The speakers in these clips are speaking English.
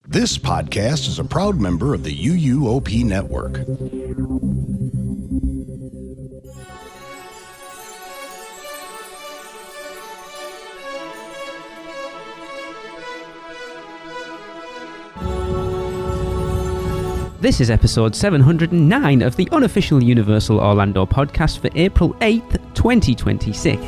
This podcast is a proud member of the UUOP network. This is episode 709 of the unofficial Universal Orlando podcast for April 8th, 2026.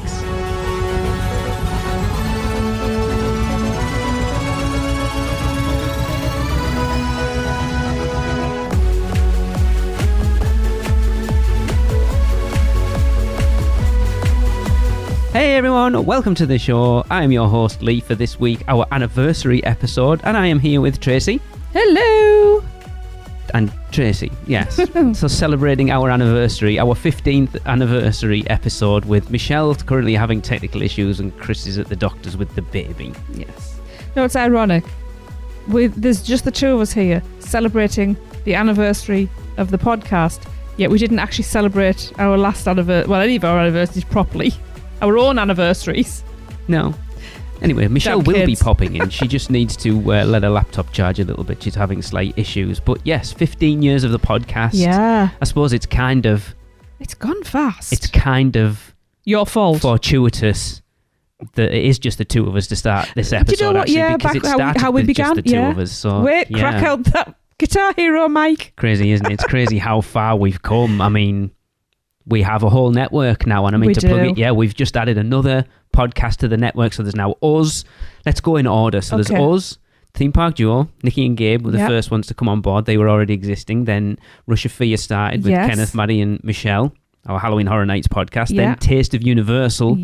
Hey everyone, welcome to the show. I am your host Lee for this week, our anniversary episode, and I am here with Tracy. Hello! And Tracy, yes. So celebrating our anniversary, our 15th anniversary episode with Michelle currently having technical issues and Chris is at the doctor's with the baby. Yes. No, it's ironic. There's just the two of us here celebrating the anniversary of the podcast, yet we didn't actually celebrate our last anniversary, well, any of our anniversaries properly. Our own anniversaries. No. Anyway, Michelle will be popping in. She just needs to let her laptop charge a little bit. She's having slight issues. But yes, 15 years of the podcast. Yeah. I suppose it's kind of... It's gone fast. It's kind of... your fault. Fortuitous that it is just the two of us to start this episode. Do you know what? Actually, yeah, because back how we began. Just the two of us. So, wait, yeah. crack out that Guitar Hero mic. Crazy, isn't it? It's crazy how far we've come. I mean... we have a whole network now, and I mean to plug it. Yeah, we've just added another podcast to the network, so there's now us. Let's go in order. So there's us, Theme Park Duo, Nikki and Gabe were the first ones to come on board. They were already existing. Then Rush of Fear started with Kenneth, Maddie, and Michelle, our Halloween Horror Nights podcast. Then Taste of Universal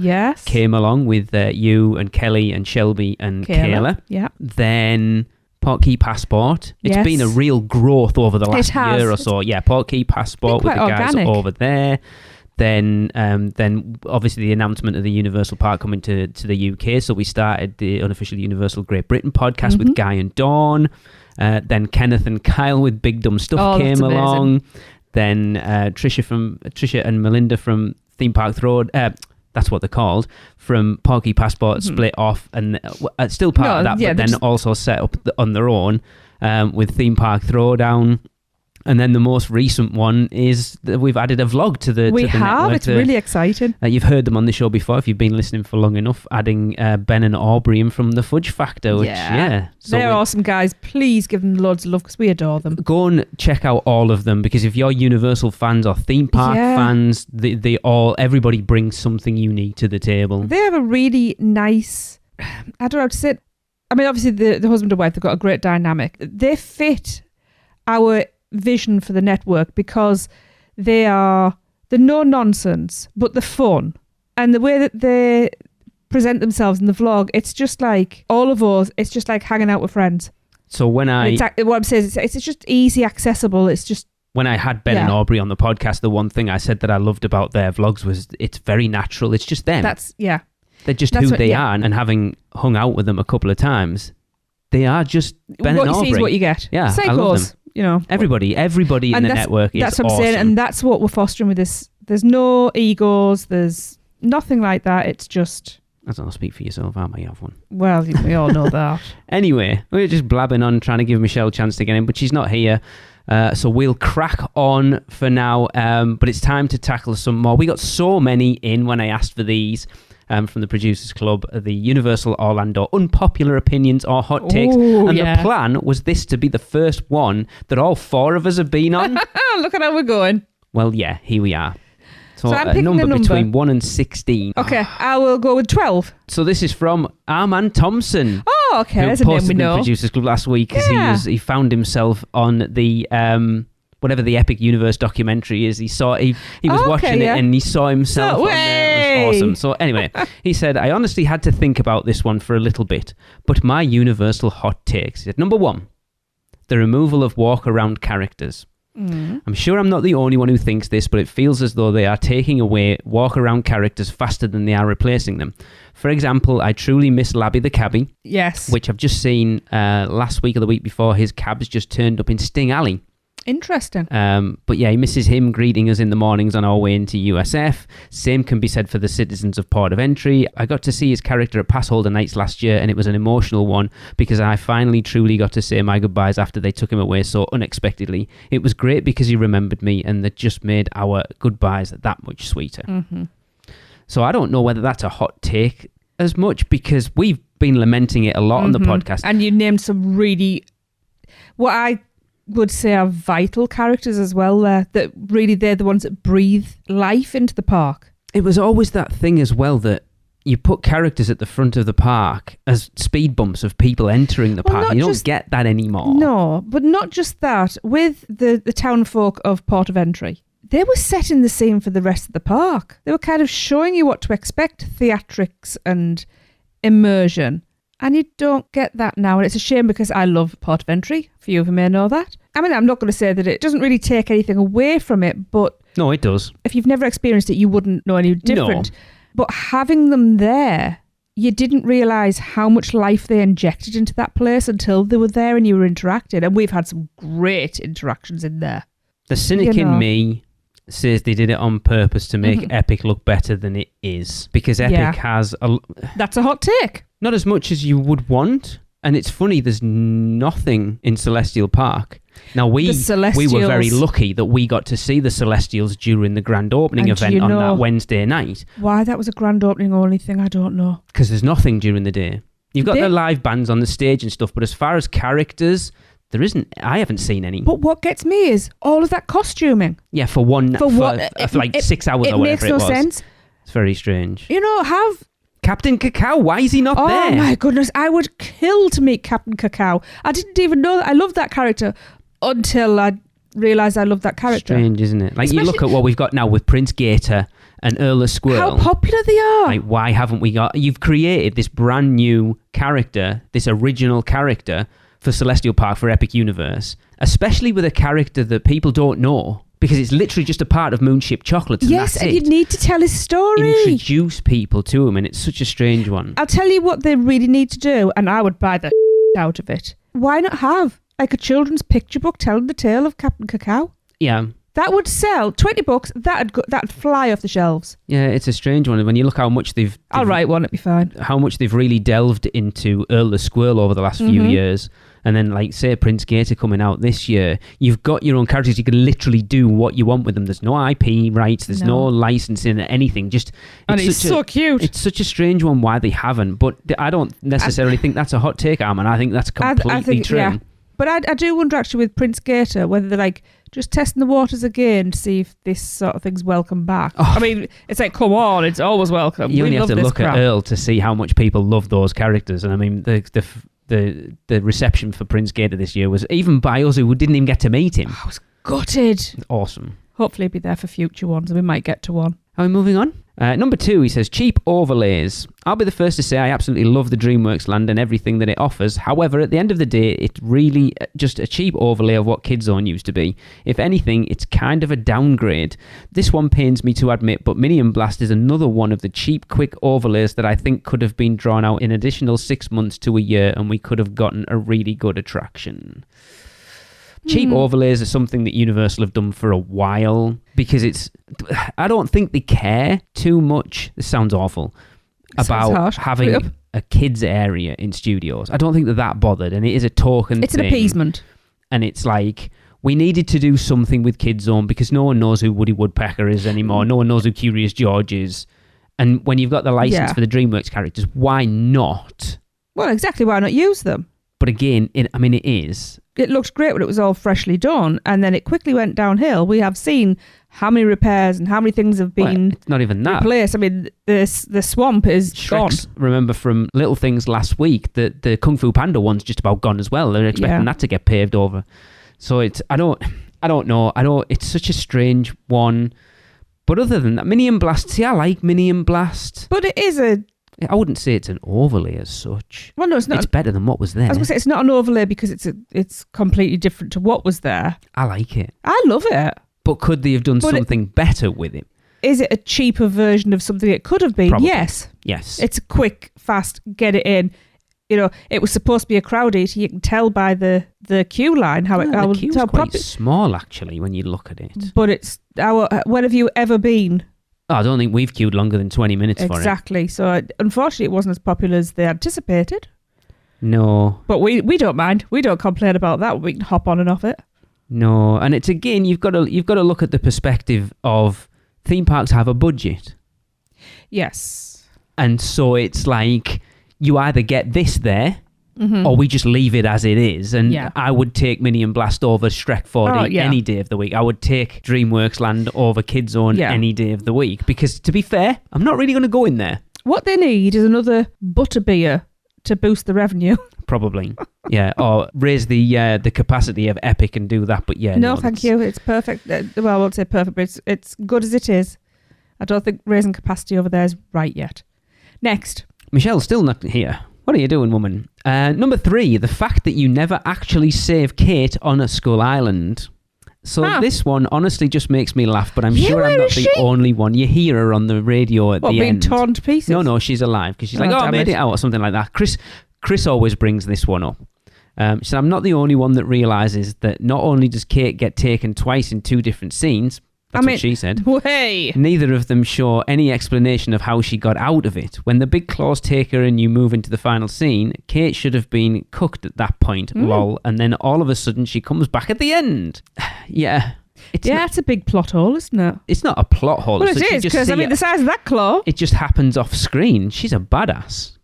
came along with you and Kelly and Shelby and Kayla. Yeah. Then Portkey Passport. It's been a real growth over the last year or so. Yeah, Portkey Passport with the guys over there. Then obviously the announcement of the Universal Park coming to the UK. So we started the unofficial Universal Great Britain podcast with Guy and Dawn. Then Kenneth and Kyle with Big Dumb Stuff came along. Then Trisha and Melinda from Theme Park Road. That's what they're called, from Portkey Passport split off and still part of that, but then also set up on their own with Theme Park Throwdown. And then the most recent one is that we've added a vlog to the network. It's really exciting. You've heard them on the show before if you've been listening for long enough, adding Ben and Aubrey in from the Fudge Factor, which, So they're awesome guys. Please give them loads of love because we adore them. Go and check out all of them, because if you're Universal fans or theme park fans, everybody brings something unique to the table. They have a really nice, I don't know how to say it. I mean, obviously the husband and wife, they've got a great dynamic. They fit our vision for the network because they're no nonsense, but they're fun. And the way that they present themselves in the vlog, it's just like all of us, it's just like hanging out with friends. So what I'm saying is it's just easy, accessible. It's just... when I had Ben and Aubrey on the podcast, the one thing I said that I loved about their vlogs was it's very natural. It's just them. They're just who they are. And having hung out with them a couple of times, they are just Ben and Aubrey. What you see is what you get. Yeah, Same I love them. You know, everybody in the network is that's what I'm awesome. saying, and that's what we're fostering with this. There's no egos, there's nothing like that. It's just... I don't know, speak for yourself, I may have one. Well, we all know that. Anyway, we're just blabbing on, trying to give Michelle a chance to get in, but she's not here. So we'll crack on for now, but it's time to tackle some more. We got so many in when I asked for these. From the Producers Club, the Universal Orlando Unpopular Opinions or Hot Takes. The plan was this to be the first one that all four of us have been on. Look at how we're going. Well, yeah, here we are. So I'm a picking number a number between 1 and 16. Okay, I will go with 12. So this is from Armand Thompson. Oh, okay, that's a name we know. Who posted the Producers Club last week because he found himself on the... whatever the Epic Universe documentary is, he was watching it and he saw himself on there. It was awesome. So anyway, he said, I honestly had to think about this one for a little bit, but my Universal hot takes. He said, number 1, the removal of walk-around characters. I'm sure I'm not the only one who thinks this, but it feels as though they are taking away walk-around characters faster than they are replacing them. For example, I truly miss Labby the Cabbie. Yes. Which I've just seen last week or the week before. His cab's just turned up in Sting Alley. Interesting. But yeah, he misses him greeting us in the mornings on our way into USF. Same can be said for the citizens of Port of Entry. I got to see his character at Passholder Nights last year, and it was an emotional one because I finally truly got to say my goodbyes after they took him away so unexpectedly. It was great because he remembered me, and that just made our goodbyes that much sweeter. Mm-hmm. So I don't know whether that's a hot take as much, because we've been lamenting it a lot on the podcast. And you named some really, what I would say are vital characters as well there, that really they're the ones that breathe life into the park. It was always that thing as well that you put characters at the front of the park as speed bumps of people entering the park. You don't get that anymore. No, but not just that. With the town folk of Port of Entry, they were setting the scene for the rest of the park. They were kind of showing you what to expect, theatrics and immersion. And you don't get that now. And it's a shame because I love Port of Entry. A few of you may know that. I mean, I'm not going to say that it doesn't really take anything away from it, but... No, it does. If you've never experienced it, you wouldn't know any different. No. But having them there, you didn't realise how much life they injected into that place until they were there and you were interacting. And we've had some great interactions in there. The cynic in me says they did it on purpose to make Epic look better than it is. Because Epic has... That's a hot take. Not as much as you would want. And it's funny, there's nothing in Celestial Park. Now, we were very lucky that we got to see the Celestials during the grand opening event on that Wednesday night. Why that was a grand opening only thing, I don't know. Because there's nothing during the day. You've got the live bands on the stage and stuff, but as far as characters... I haven't seen any. But what gets me is all of that costuming. Yeah, for like 6 hours or whatever it was. It makes no sense. It's very strange. Have... Captain Cacao, why is he not there? Oh my goodness, I would kill to meet Captain Cacao. I didn't even know that I loved that character until I realised I loved that character. Strange, isn't it? Like, especially, you look at what we've got now with Prince Gator and Earl of Squirrel. How popular they are. Like, why haven't we got... You've created this brand new character, this original character... for Celestial Park, for Epic Universe, especially with a character that people don't know, because it's literally just a part of Moonship Chocolates. Yes, and you need to tell his story. Introduce people to him, and it's such a strange one. I'll tell you what they really need to do, and I would buy the out of it. Why not have like a children's picture book telling the tale of Captain Cacao? Yeah. That would sell $20. That'd fly off the shelves. Yeah, it's a strange one. When you look how much they've I'll write one, it'd be fine. How much they've really delved into Earl the Squirrel over the last few years. And then, like, say, Prince Gator coming out this year, you've got your own characters. You can literally do what you want with them. There's no IP rights. There's no licensing or anything. And he's so cute. It's such a strange one why they haven't. But I don't necessarily think that's a hot take, Armin. I think that's completely true. Yeah. But I do wonder, actually, with Prince Gator, whether they're, like, just testing the waters again to see if this sort of thing's welcome back. Oh. I mean, it's like, come on, it's always welcome. You only have to look at Earl to see how much people love those characters. And, I mean, the reception for Prince Gator this year was, even by us who didn't even get to meet him. I was gutted. Awesome. Hopefully he'll be there for future ones and we might get to one. Are we moving on? Number 2, he says, cheap overlays. I'll be the first to say I absolutely love the DreamWorks land and everything that it offers. However, at the end of the day, it's really just a cheap overlay of what Kids Zone used to be. If anything, it's kind of a downgrade. This one pains me to admit, but Minion Blast is another one of the cheap, quick overlays that I think could have been drawn out in additional 6 months to a year and we could have gotten a really good attraction. Cheap overlays are something that Universal have done for a while because I don't think they care too much. This sounds awful. About having a kids area in studios. I don't think they're that bothered, and it is a token thing. It's an appeasement. And it's like, we needed to do something with Kids Zone because no one knows who Woody Woodpecker is anymore. No one knows who Curious George is. And when you've got the license for the DreamWorks characters, why not? Well, exactly. Why not use them? But again, it is. It looked great when it was all freshly done, and then it quickly went downhill. We have seen how many repairs and how many things have been it's not even that. replaced. I mean, the swamp is gone. Remember from Little Things last week that the Kung Fu Panda one's just about gone as well. They're expecting that to get paved over. So I don't know. It's such a strange one. But other than that, Minion Blast. See, I like Minion Blast. But it is I wouldn't say it's an overlay as such. Well, no, it's not. It's better than what was there. I was going to say, it's not an overlay because it's completely different to what was there. I like it. I love it. But could they have done something better with it? Is it a cheaper version of something it could have been? Probably. Yes. Yes. It's quick, fast, get it in. it was supposed to be a crowd eater. You can tell by the queue line the queue's quite small, actually, when you look at it. But it's when have you ever been? Oh, I don't think we've queued longer than 20 minutes for it. Exactly. So unfortunately, it wasn't as popular as they anticipated. No. But we don't mind. We don't complain about that. We can hop on and off it. No, and it's again, you've got to look at the perspective of theme parks have a budget. Yes. And so it's like you either get this there, or we just leave it as it is. And I would take Minion Blast over Shrek 4D any day of the week. I would take DreamWorks Land over Kids Zone any day of the week. Because to be fair, I'm not really going to go in there. What they need is another Butterbeer to boost the revenue. Probably. Yeah. Or raise the capacity of Epic and do that. But no, thank you. It's perfect. Well, I won't say perfect, but it's good as it is. I don't think raising capacity over there is right yet. Next. Michelle's still not here. What are you doing, woman? Number 3, the fact that you never actually save Kate on a Skull Island. So this one honestly just makes me laugh, but I'm sure I'm not the only one. You hear her on the radio at the being end. Torn to pieces? No, she's alive because she's like, I made it out or something like that. Chris always brings this one up. She said, I'm not the only one that realises that not only does Kate get taken twice in 2 different scenes, that's what she said. Way. Neither of them show any explanation of how she got out of it. When the big claws take her and you move into the final scene, Kate should have been cooked at that point, lol. And then all of a sudden she comes back at the end. Yeah. It's a big plot hole, isn't it? It's not a plot hole. Well, it is, because, the size of that claw. It just happens off screen. She's a badass.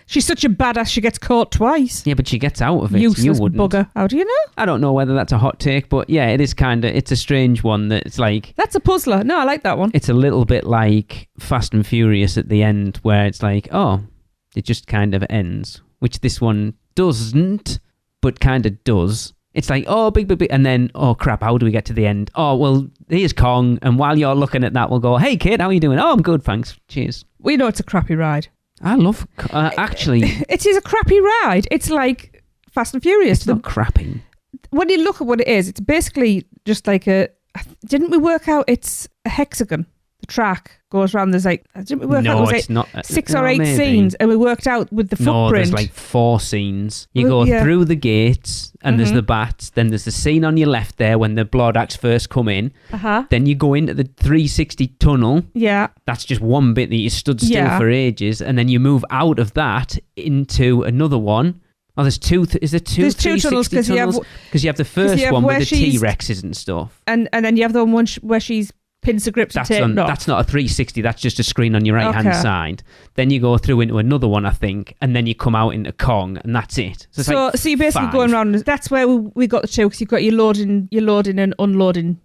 She's such a badass, she gets caught twice. Yeah, but she gets out of it. Useless you wouldn't. Bugger. How do you know? I don't know whether that's a hot take, but yeah, it is it's a strange one that it's like... That's a puzzler. No, I like that one. It's a little bit like Fast and Furious at the end, where it's like, it just kind of ends, which this one doesn't, but kind of does. It's like, big, and then, crap, how do we get to the end? Oh, well, here's Kong, and while you're looking at that, we'll go, hey, kid, how are you doing? Oh, I'm good, thanks. Cheers. We know it's a crappy ride. I love... actually... It is a crappy ride. It's like Fast and Furious. It's not crappy. When you look at what it is, it's basically just like didn't we work out it's a hexagon? The track goes around, there's like... Didn't we work out it was not, 6 or 8 scenes, and we worked out with the footprint. No, there's like 4 scenes. You go through the gates, and there's the bats, then there's the scene on your left there when the Bloodaxe first come in. Then you go into the 360 tunnel. Yeah. That's just one bit that you stood still for ages, and then you move out of that into another one. Oh, there's 2... is there 2 there's 2 tunnels? Because you have the first one with the T-Rexes and stuff. And then you have the one where she's... pins the grips that's not a 360, that's just a screen on your right hand side. Then you go through into another one, I think, and then you come out into Kong, and that's it. So you're basically going around. That's where we got the 2, because you've got your loading and unloading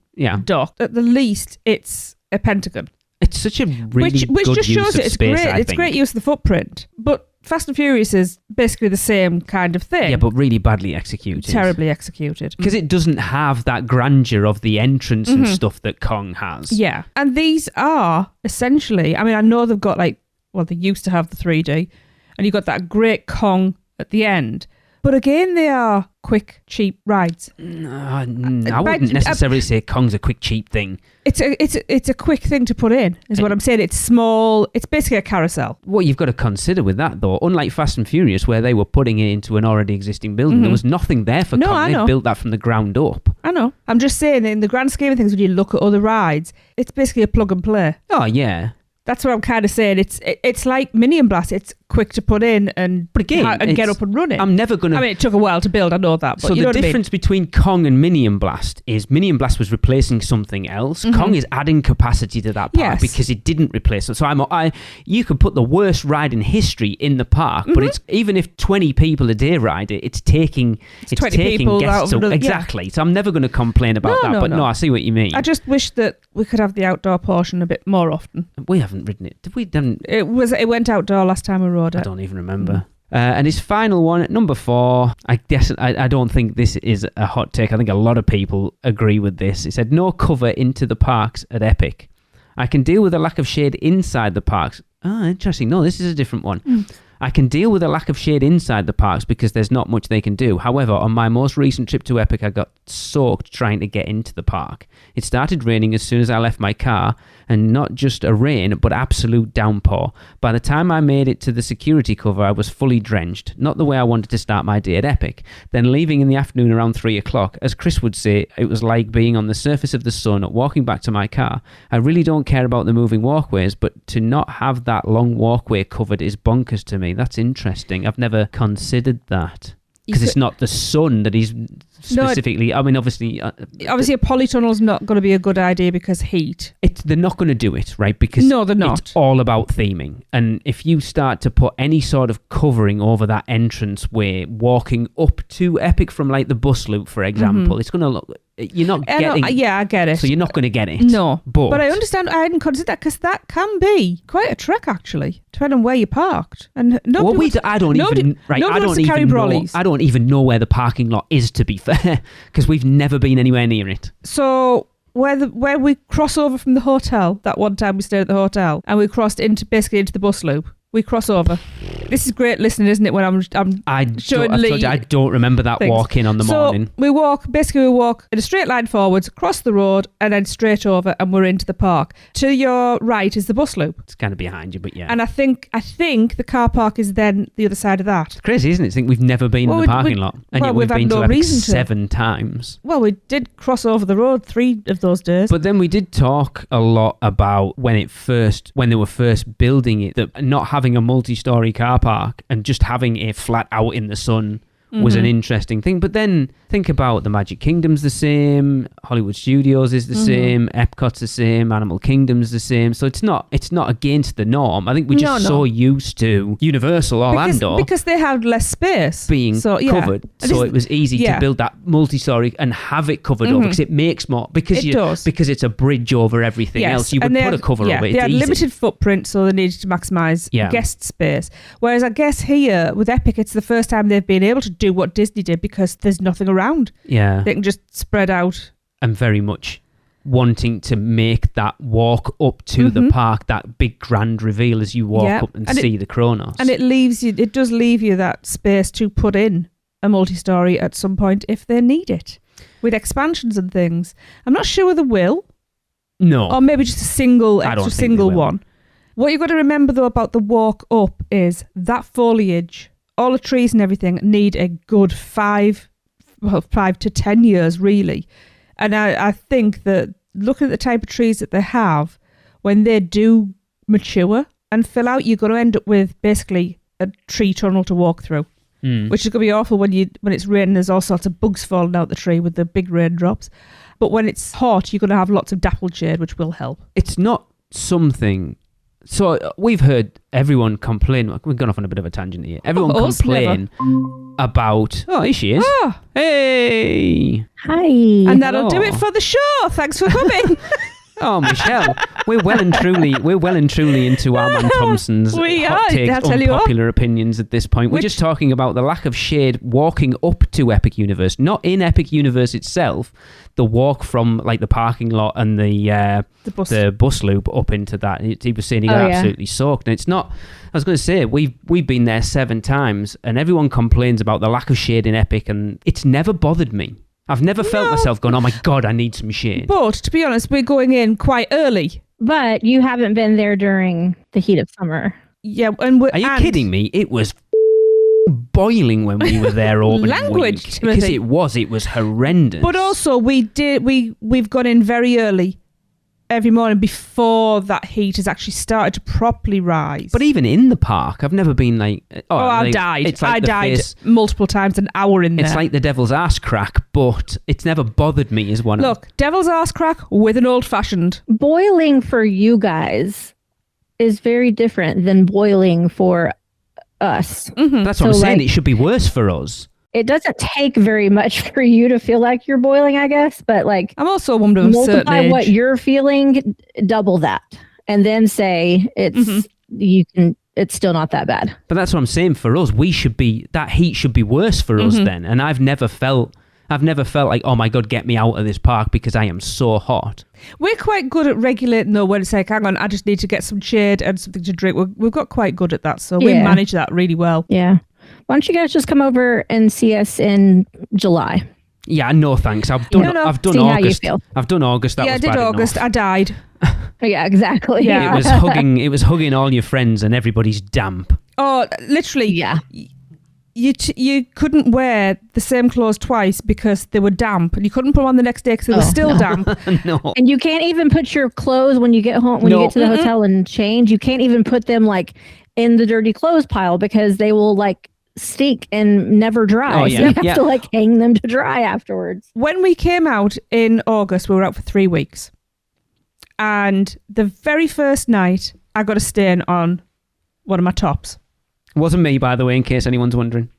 dock. At the least, it's a pentagon. It's such a really which good just use shows of it's space, great. It's great use of the footprint, but Fast and Furious is basically the same kind of thing. Yeah, but really badly executed. Terribly executed. Because it doesn't have that grandeur of the entrance and stuff that Kong has. Yeah. And these are essentially, I know they've got they used to have the 3D, and you've got that great Kong at the end. But again, they are quick, cheap rides. I wouldn't necessarily say Kong's a quick, cheap thing. It's a quick thing to put in, is what I'm saying. It's small. It's basically a carousel. What you've got to consider with that, though, unlike Fast and Furious, where they were putting it into an already existing building, there was nothing there for Kong. They built that from the ground up. I know. I'm just saying, in the grand scheme of things, when you look at other rides, it's basically a plug and play. Oh, yeah. That's what I'm kind of saying. It's like Minion Blast. It's quick to put in and get up and running. I'm never going to... it took a while to build, I know that. But so the difference between Kong and Minion Blast is Minion Blast was replacing something else. Kong is adding capacity to that park because it didn't replace it. So you could put the worst ride in history in the park, but it's even if 20 people a day ride it, it's taking people guests. Out of exactly. So I'm never going to complain about that. But no, I see what you mean. I just wish that we could have the outdoor portion a bit more often. We haven't ridden it. Did we? It went outdoor last time we rode it. I don't even remember. And his final one, number 4, I guess I don't think this is a hot take. I think a lot of people agree with this. He said, no cover into the parks at Epic. I can deal with a lack of shade inside the parks. Ah, interesting. No, this is a different one. I can deal with a lack of shade inside the parks because there's not much they can do. However, on my most recent trip to Epic, I got soaked trying to get into the park. It started raining as soon as I left my car, and not just a rain, but absolute downpour. By the time I made it to the security cover, I was fully drenched. Not the way I wanted to start my day at Epic. Then leaving in the afternoon around 3 o'clock, as Chris would say, it was like being on the surface of the sun, walking back to my car. I really don't care about the moving walkways, but to not have that long walkway covered is bonkers to me. That's interesting. I've never considered that. Because it's not the sun that he's specifically... I mean, obviously... obviously, a polytunnel's not going to be a good idea because heat. They're not going to do it, right? Because no, they're not. It's all about theming. And if you start to put any sort of covering over that entrance way, walking up to Epic from like the bus loop, for example, it's going to look... You're not getting... I get it. So you're not going to get it. No. But I understand. I hadn't considered that because that can be quite a trek, actually, depending on where you parked. And I don't even know where the parking lot is, to be fair, because we've never been anywhere near it. So where we cross over from the hotel, that one time we stayed at the hotel, and we crossed into the bus loop. We cross over. This is great listening, isn't it? When I'm showing Lee. I don't remember that walk in on the morning. We walk in a straight line forwards, across the road, and then straight over, and we're into the park. To your right is the bus loop. It's kind of behind you, but yeah. And I think the car park is then the other side of that. It's crazy, isn't it? I think we've never been in the parking lot, and yet we've been to 7 times. Well, we did cross over the road 3 of those days. But then we did talk a lot about when they were first building it, that not having a multi-story car park and just having a flat out in the sun was an interesting thing. But then think about the Magic Kingdom's the same, Hollywood Studios is the same, Epcot's the same, Animal Kingdom's the same. So it's not against the norm. I think we're just so used to Universal Orlando because they have less space being covered. So it was easy to build that multi-story and have it covered over because it makes more because it's a bridge over everything else. You would put a cover over it. They had limited footprint, so they needed to maximise guest space. Whereas I guess here with Epic, it's the first time they've been able to do what Disney did because there's nothing around. Yeah. They can just spread out. I'm very much wanting to make that walk up to the park, that big grand reveal as you walk up and see the Kronos. And it does leave you that space to put in a multi-story at some point if they need it. With expansions and things. I'm not sure whether they will. No. Or maybe just a extra single one. What you've got to remember though about the walk up is that foliage, all the trees and everything need a good 5 to 10 years, really. And I think that looking at the type of trees that they have, when they do mature and fill out, you're going to end up with basically a tree tunnel to walk through, which is going to be awful when it's raining. There's all sorts of bugs falling out the tree with the big raindrops. But when it's hot, you're going to have lots of dappled shade, which will help. It's not something... So we've heard everyone complain. We've gone off on a bit of a tangent here. Everyone complain about... Oh, here she is. Oh. Hey. Hi. And that'll do it for the show. Thanks for coming. Oh, Michelle, we're well and truly into Armand Thompson's hot takes, unpopular opinions at this point. We're just talking about the lack of shade walking up to Epic Universe, not in Epic Universe itself. The walk from like the parking lot and the bus loop up into that. He was saying he got absolutely soaked. And it's not. I was going to say we've been there 7 times, and everyone complains about the lack of shade in Epic, and it's never bothered me. I've never felt myself going, oh my God, I need some shade. But to be honest, we're going in quite early. But you haven't been there during the heat of summer. Yeah, Are you kidding me? It was boiling when we were there opening week. Because it was horrendous. But also we've gone in very early every morning before that heat has actually started to properly rise. But even in the park, I've never been like... I died. I died multiple times an hour in there. It's like the devil's arse crack, but it's never bothered me as one. Look, devil's arse crack with an old-fashioned. Boiling for you guys is very different than boiling for us. Mm-hmm. That's what I'm saying. It should be worse for us. It doesn't take very much for you to feel like you're boiling, I guess. But like, I'm also a woman of a certain age. Multiply what you're feeling, double that, and then say it's it's still not that bad. But that's what I'm saying. For us, that heat should be worse for us then. And I've never felt I've never felt like, oh my God, get me out of this park because I am so hot. We're quite good at regulating though when it's like, hang on, I just need to get some shade and something to drink. We've got quite good at that, so we manage that really well. Yeah. Why don't you guys just come over and see us in July? Yeah, no thanks. I've done see August. How you feel. I've done August. That was bad I did August. enough. I died. Yeah, exactly. Yeah. It was hugging all your friends and everybody's damp. Oh, literally. Yeah. You couldn't wear the same clothes twice because they were damp, and you couldn't put them on the next day because they were still damp. No. And you can't even put your clothes when you get home, when you get to the hotel and change. You can't even put them like in the dirty clothes pile because they will like stink and never dry. Oh, yeah. So you have to like hang them to dry afterwards. When we came out in August, we were out for 3 weeks. And the very first night, I got a stain on one of my tops. It wasn't me, by the way, in case anyone's wondering.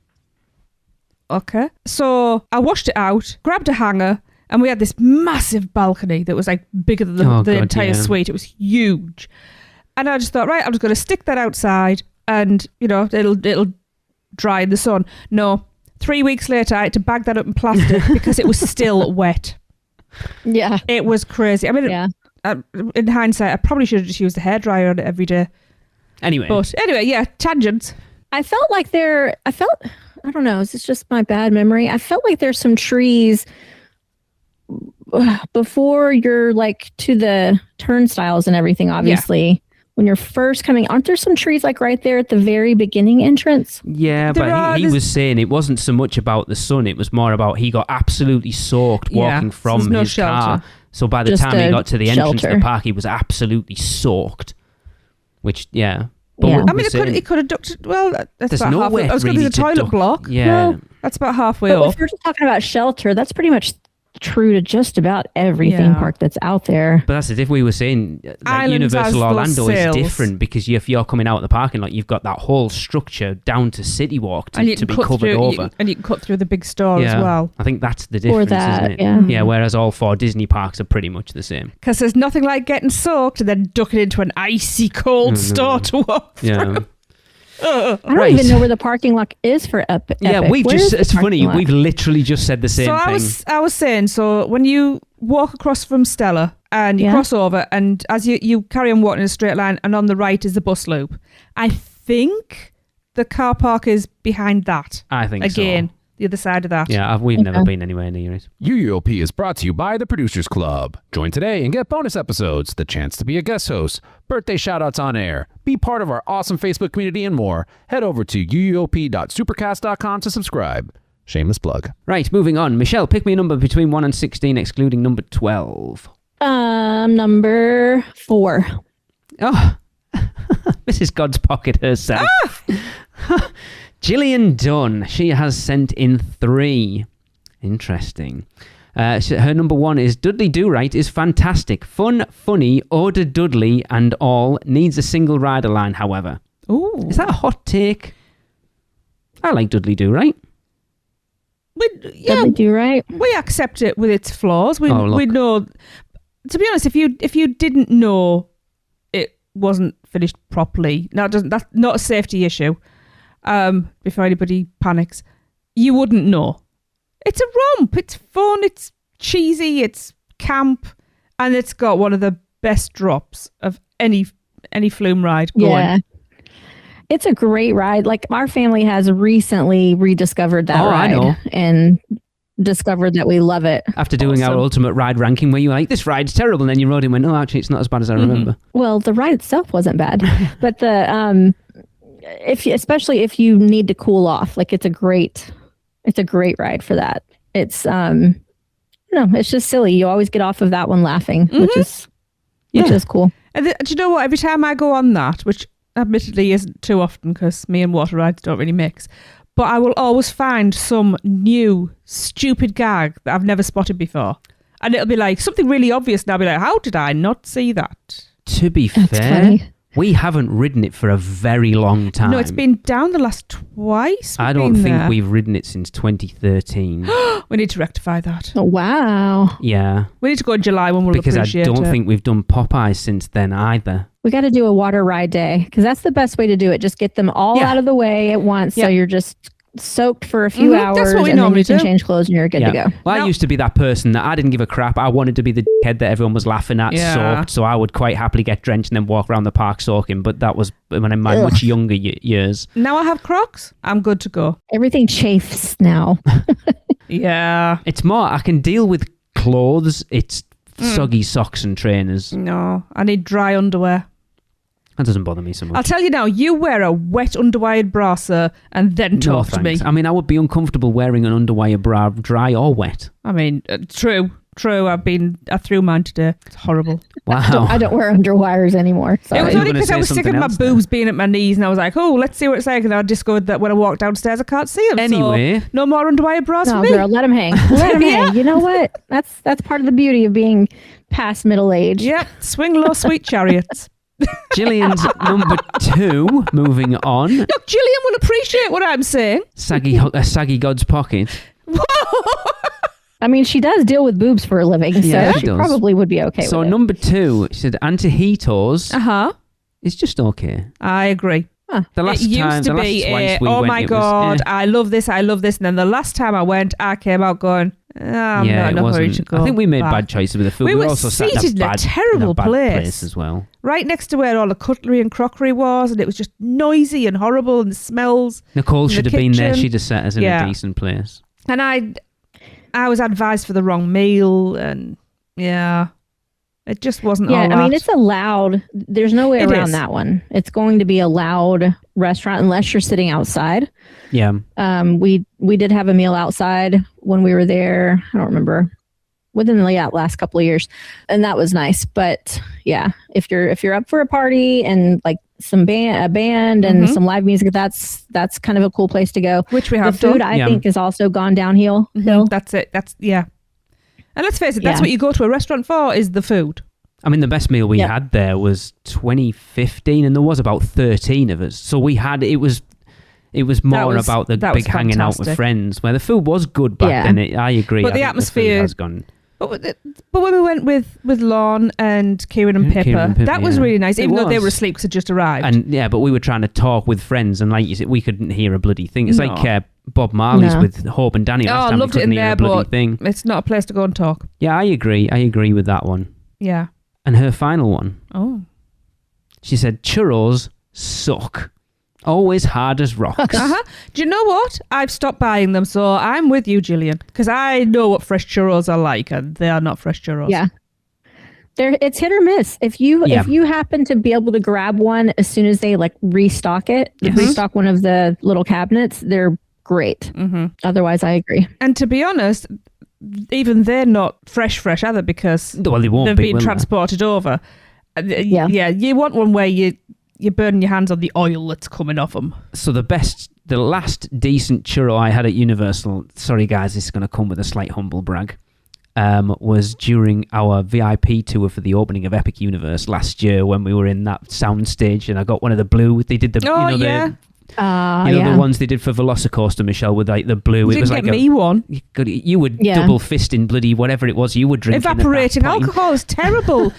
Okay. So I washed it out, grabbed a hanger, and we had this massive balcony that was like bigger than the entire suite. It was huge. And I just thought, right, I'm just going to stick that outside and, you know, it'll dry in the sun. No. 3 weeks later, I had to bag that up in plastic because it was still wet. Yeah. It was crazy. I mean, in hindsight, I probably should have just used a hairdryer on it every day. Anyway, yeah, tangents. I don't know, is this just my bad memory? I felt like there's some trees before you're like to the turnstiles and everything, obviously. Yeah. When you're first coming, aren't there some trees like right there at the very beginning entrance? Yeah, but he was saying it wasn't so much about the sun, it was more about he got absolutely soaked walking from his car. So by the time he got to the entrance of the park, he was absolutely soaked. Which, But I mean, it could have ducked. Well, that's there's about no halfway. way I was going to do the toilet block. Yeah. Well, that's about halfway up. If we're just talking about shelter, that's pretty much true to just about every theme park that's out there. But that's it. If we were saying like Universal Orlando is different because if you're coming out of the parking lot, you've got that whole structure down to City Walk to be covered over. And you can cut through the big store as well. I think that's the difference, isn't it? Yeah, whereas all 4 Disney parks are pretty much the same. Because there's nothing like getting soaked and then ducking into an icy cold store to walk through. Yeah. I don't even know where the parking lot is for Epic. Yeah, it's funny. We've literally just said the same thing. I was saying, so when you walk across from Stella and you cross over, and as you carry on walking in a straight line, and on the right is the bus loop, I think the car park is behind that. I think again, the other side of that. Yeah, we've never been anywhere near it. UUOP is brought to you by the Producers Club. Join today and get bonus episodes, the chance to be a guest host, birthday shoutouts on air, be part of our awesome Facebook community, and more. Head over to uuop.supercast.com to subscribe. Shameless plug. Right, moving on. Michelle, pick me a number between 1 and 16, excluding number 12. Number 4. Oh, Mrs. God's Pocket herself. Gillian Dunn, she has sent in 3. Interesting. Her number 1 is Dudley Do-Right is fantastic. Fun, funny, order Dudley and all. Needs a single rider line, however. Ooh. Is that a hot take? I like Dudley Do-Right. Dudley Do-Right. We accept it with its flaws. We know. To be honest, if you didn't know it wasn't finished properly, that's not a safety issue. Before anybody panics, you wouldn't know. It's a romp. It's fun. It's cheesy. It's camp, and it's got one of the best drops of any flume ride going. Yeah, it's a great ride. Like our family has recently rediscovered that ride and discovered that we love it. After doing our ultimate ride ranking, where you were like, this ride's terrible, and then you rode it and went, oh, actually, it's not as bad as I remember. Well, the ride itself wasn't bad, but the especially if you need to cool off, like it's a great ride for that. It's it's just silly. You always get off of that one laughing, which is cool. And do you know what? Every time I go on that, which admittedly isn't too often because me and water rides don't really mix, but I will always find some new stupid gag that I've never spotted before, and it'll be like something really obvious, and I'll be like, how did I not see that? To be fair, we haven't ridden it for a very long time. No, it's been down the last twice. I don't think we've ridden it since 2013. We need to rectify that. Oh, wow. Yeah. We need to go in July when we'll appreciate it. Because I don't think we've done Popeyes since then either. We got to do a water ride day because that's the best way to do it. Just get them all out of the way at once so you're just soaked for a few hours, that's what we and then normally you can do. change clothes and you're good to go. Well, I used to be that person that I didn't give a crap. I wanted to be the head that everyone was laughing at, soaked. So I would quite happily get drenched and then walk around the park soaking. But that was when in my much younger years. Now I have Crocs. I'm good to go. Everything chafes now. Yeah. It's more, I can deal with clothes. It's soggy socks and trainers. No, I need dry underwear. That doesn't bother me so much. I'll tell you now, you wear a wet underwired bra, sir, and then talk to me. I mean, I would be uncomfortable wearing an underwire bra, dry or wet. I mean, true. I threw mine today. It's horrible. Wow. I don't wear underwires anymore. Sorry. It was only because I was sick of my boobs being at my knees, and I was like, oh, let's see what it's like. And I discovered that when I walk downstairs, I can't see them. Anyway. So no more underwire bras for me. Girl, let them hang. Let them hang. You know what? That's part of the beauty of being past middle age. Yep. Swing low, sweet chariots. Gillian's number 2, moving on. Look, Gillian will appreciate what I'm saying. Saggy God's pocket. I mean, she does deal with boobs for a living, so she probably would be okay with it. So number 2, she said Antojitos is just okay. I agree. The last it used to be oh my God, I love this. And then the last time I went, I came out going, I'm not in a hurry to go. I think we made bad choices with the food. We were also seated in a terrible place as well. Right next to where all the cutlery and crockery was, and it was just noisy and horrible and smells. Nicole should have been there. She'd have set us in a decent place. And I was advised for the wrong meal, and it just wasn't all that. I mean, it's a loud, there's no way around that one. It's going to be a loud restaurant unless you're sitting outside. Yeah. We did have a meal outside when we were there. I don't remember, within the last couple of years, and that was nice. But yeah, if you're up for a party and like a band and some live music, that's kind of a cool place to go. Which we have the food, I think, has also gone downhill. That's it. And let's face it, that's what you go to a restaurant for, is the food. I mean, the best meal we had there was 2015, and there was about 13 of us. So we had, it was more about the big hanging out with friends, where the food was good back then. I agree. But the atmosphere has gone. But when we went with Lorne and Kieran and Pippa, that was really nice, even though they were asleep because had just arrived. And but we were trying to talk with friends, and like you said, we couldn't hear a bloody thing. It's like Bob Marley's with Hope and Danny last time. Loved we couldn't it in hear there, a bloody but thing. It's not a place to go and talk. Yeah, I agree with that one. Yeah. And her final one. Oh. She said, churros suck. Always hard as rocks. Do you know what? I've stopped buying them, so I'm with you, Gillian, because I know what fresh churros are like, and they are not fresh churros. Yeah. It's hit or miss. If you happen to be able to grab one as soon as they like restock one of the little cabinets, they're great. Otherwise, I agree. And to be honest, even they're not fresh either, because they've been transported over. You want one where you're burning your hands on the oil that's coming off them. So the last decent churro I had at Universal, sorry guys, this is going to come with a slight humble brag, was during our VIP tour for the opening of Epic Universe last year, when we were in that sound stage, and I got one of the blue. They did the the ones they did for Velocicoaster, Michelle, with like the blue. You didn't get me one. You were double fisting bloody whatever it was you were drinking. Evaporating alcohol is terrible.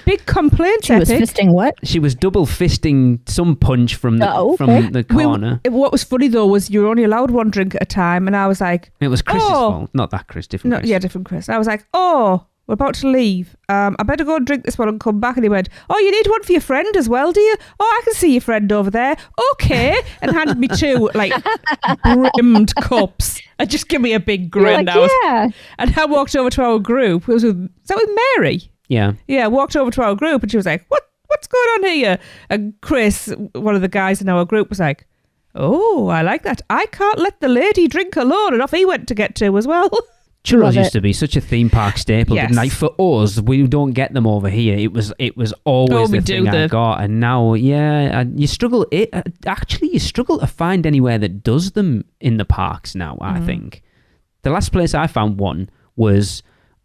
Big complaint. She was fisting what? She was double fisting some punch from the corner. What was funny though was you were only allowed one drink at a time, and I was like, it was Chris's fault, not that Chris. Different Chris. Yeah, different Chris. I was like, we're about to leave. I better go and drink this one and come back. And he went, you need one for your friend as well, do you? I can see your friend over there. Okay. And handed me 2 like brimmed cups. And just give me a big grin. And I walked over to our group. Is that with Mary? Yeah. Yeah, walked over to our group, and she was like, what's going on here? And Chris, one of the guys in our group, was like, I like that. I can't let the lady drink alone. And off he went to get 2 as well. Churros used to be such a theme park staple. Yes. Like for us, we don't get them over here. It was always the thing I got, and now you struggle. You struggle to find anywhere that does them in the parks now. I think the last place I found one was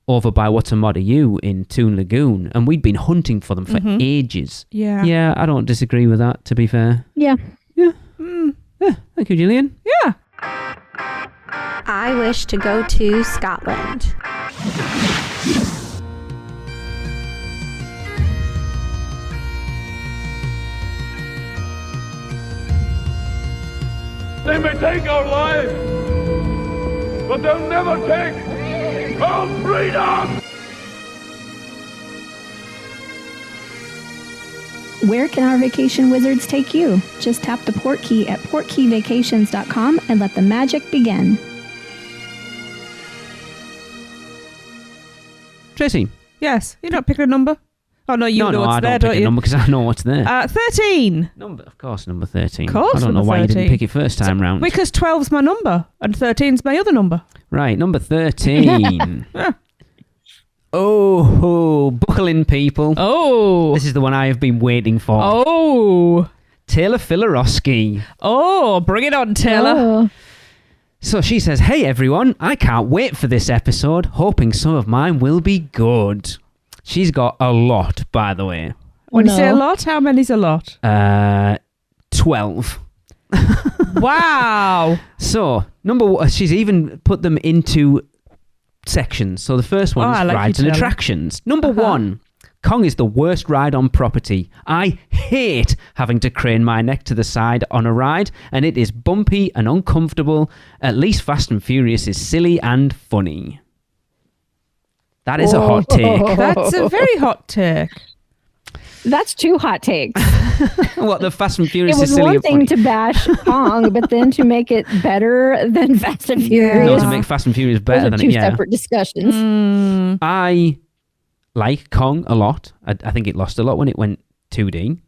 over by Watamotta in Toon Lagoon, and we'd been hunting for them for ages. Yeah, I don't disagree with that. To be fair, yeah. Thank you, Gillian. Yeah. I wish to go to Scotland. They may take our lives, but they'll never take our freedom! Where can our vacation wizards take you? Just tap the port key at portkeyvacations.com and let the magic begin. Tracy. Yes. You're not picking a number? Oh, no, you know what's I there, don't don't pick you? a number because I know what's there. 13. Of course, number 13. Of course, I don't know number why 13. you didn't pick it first time round. Because 12's my number and 13's my other number. Right, number 13. Oh, buckle in, people. Oh. This is the one I have been waiting for. Oh. Taylor Filarowski. Oh, bring it on, Taylor. Oh. So she says, hey everyone, I can't wait for this episode, hoping some of mine will be good. She's got a lot, by the way. When you say a lot, how many's a lot? 12. Wow. So, number one, she's even put them into sections. So the first one is rides and attractions. Number one, Kong is the worst ride on property. I hate having to crane my neck to the side on a ride, and it is bumpy and uncomfortable. At least Fast and Furious is silly and funny. That is a hot take. That's a very hot take. That's two hot takes. What, the Fast and Furious It is was silly one and funny? thing to bash Kong, but then to make it better than Fast and Furious. No, to make Fast and Furious better Those are than two it, yeah. separate discussions. I like Kong a lot. I think it lost a lot when it went 2D.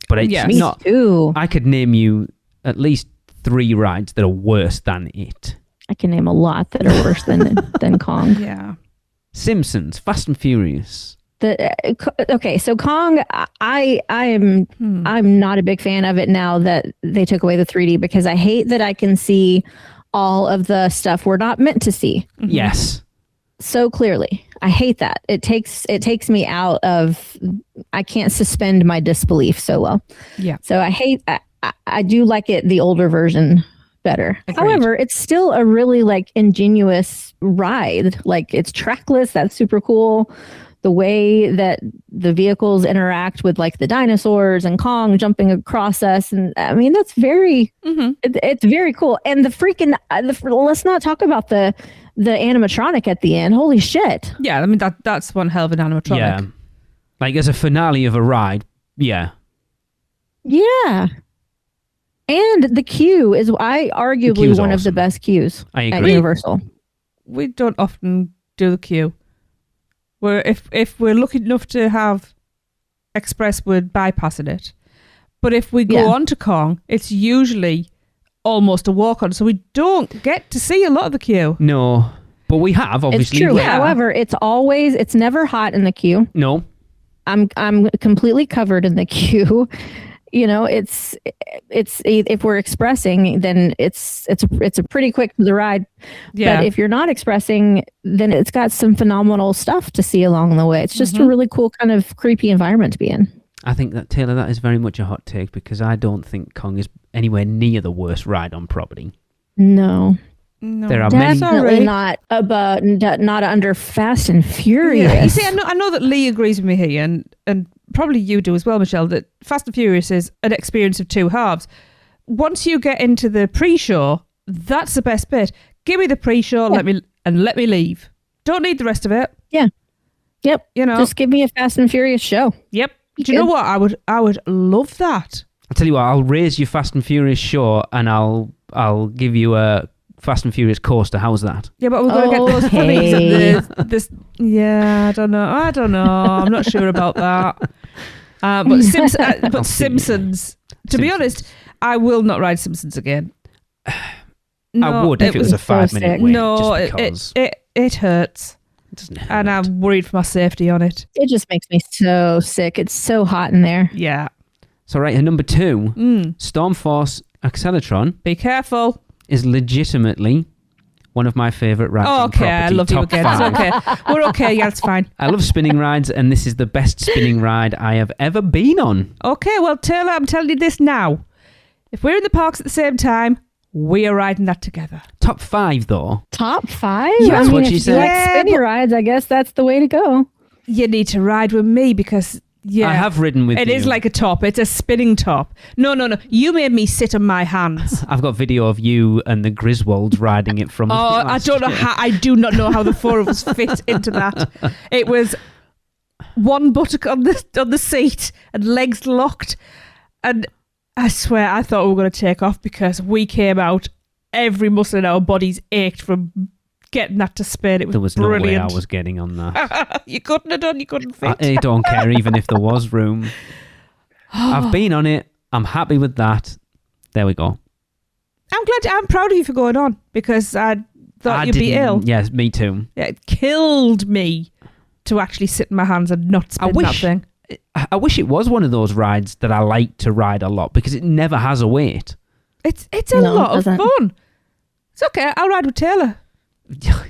But it's Me not. too. I could name you at least 3 rides that are worse than it. I can name a lot that are worse than Kong. Yeah. Simpsons, Fast and Furious. Okay, so Kong, I'm not a big fan of it now that they took away the 3D because I hate that I can see all of the stuff we're not meant to see. Mm-hmm. Yes. So clearly. I hate that. It takes me out of, I can't suspend my disbelief so well. Yeah. So I do like it, the older version better. Agreed. However, it's still a really like ingenious ride. Like it's trackless. That's super cool. The way that the vehicles interact with like the dinosaurs and Kong jumping across us. And I mean, that's very, it's very cool. And the freaking, let's not talk about the animatronic at the end. Holy shit. Yeah, I mean, that's one hell of an animatronic. Yeah. Like as a finale of a ride. Yeah. Yeah. And the queue is arguably one of the best queues I at agree. Universal. We don't often do the queue. If we're lucky enough to have Express, we're bypassing it. But if we go on to Kong, it's usually almost a walk-on, so we don't get to see a lot of the queue. No. But we have, obviously. It's true. Yeah. However, it's never hot in the queue. No. I'm completely covered in the queue. You know, it's if we're expressing, then it's a pretty quick to the ride. Yeah. But if you're not expressing, then it's got some phenomenal stuff to see along the way. It's just a really cool kind of creepy environment to be in. I think that, Taylor, that is very much a hot take because I don't think Kong is anywhere near the worst ride on property. No. There are many. Definitely not under Fast and Furious. Yeah. You see, I know that Lee agrees with me here, and probably you do as well, Michelle, that Fast and Furious is an experience of two halves. Once you get into the pre-show, that's the best bit. Give me the pre-show, let me leave. Don't need the rest of it. Yeah. Yep. You know, just give me a Fast and Furious show. Yep. Do you know what? I would love that. I'll tell you what, I'll raise your Fast and Furious show and I'll give you a Fast and Furious coaster. How's that? Yeah, but we're going to get those funnies and this. Yeah, I don't know. I'm not sure about that. But Simpsons. To be honest, I will not ride Simpsons again. No, I would if it was a 5-minute wait. No, just because it hurts. It doesn't hurt. And I'm worried for my safety on it. It just makes me so sick. It's so hot in there. Yeah. So right, number 2, Stormforce Acceleratron Be careful. is legitimately one of my favourite rides on Okay, property. I love you Top again. 5. It's okay. We're okay. Yeah, it's fine. I love spinning rides, and this is the best spinning ride I have ever been on. Okay, well, Taylor, I'm telling you this now. If we're in the parks at the same time, we are riding that together. Top 5, though. Top 5? Yeah, that's what if she you said. like spinny rides, I guess that's the way to go. You need to ride with me because Yeah. I have ridden with you. It is like a top. It's a spinning top. No. You made me sit on my hands. I've got video of you and the Griswolds riding it from. I don't know how. I do not know how the four of us fit into that. It was one buttock on the seat and legs locked, and I swear I thought we were going to take off because we came out. Every muscle in our bodies ached from getting that to spin. It was there was brilliant. no way I was getting on that. You couldn't have done. You couldn't fit. I don't care even if there was room. I've been on it. I'm happy with that. There we go. I'm proud of you for going on because I thought you'd be ill. Yes, me too. Yeah, it killed me to actually sit in my hands and not spin that thing. I wish it was one of those rides that I like to ride a lot because it never has a wait. It's a lot of fun. It's okay. I'll ride with Taylor.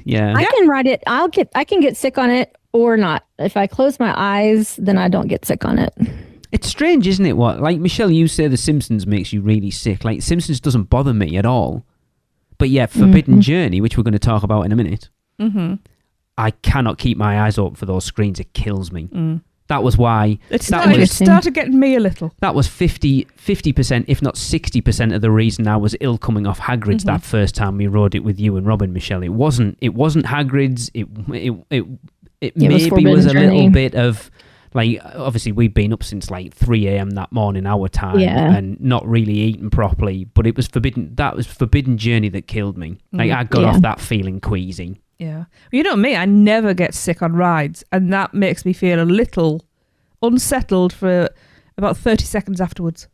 Yeah. I can ride it. I can get sick on it or not. If I close my eyes, then I don't get sick on it. It's strange, isn't it? What, like Michelle, you say The Simpsons makes you really sick. Like Simpsons doesn't bother me at all. But yeah, Forbidden Journey, which we're going to talk about in a minute, I cannot keep my eyes open for those screens. It kills me. That was why. It started getting me a little. That was 50%, if not 60% of the reason I was ill coming off Hagrid's that first time we rode it with you and Robin, Michelle. It wasn't Hagrid's. It maybe was a little bit of, like, obviously we'd been up since like 3 a.m. that morning, our time, and not really eating properly. But it was Forbidden. That was Forbidden Journey that killed me. Like I got off that feeling queasy. Yeah. You know me, I never get sick on rides, and that makes me feel a little unsettled for about 30 seconds afterwards.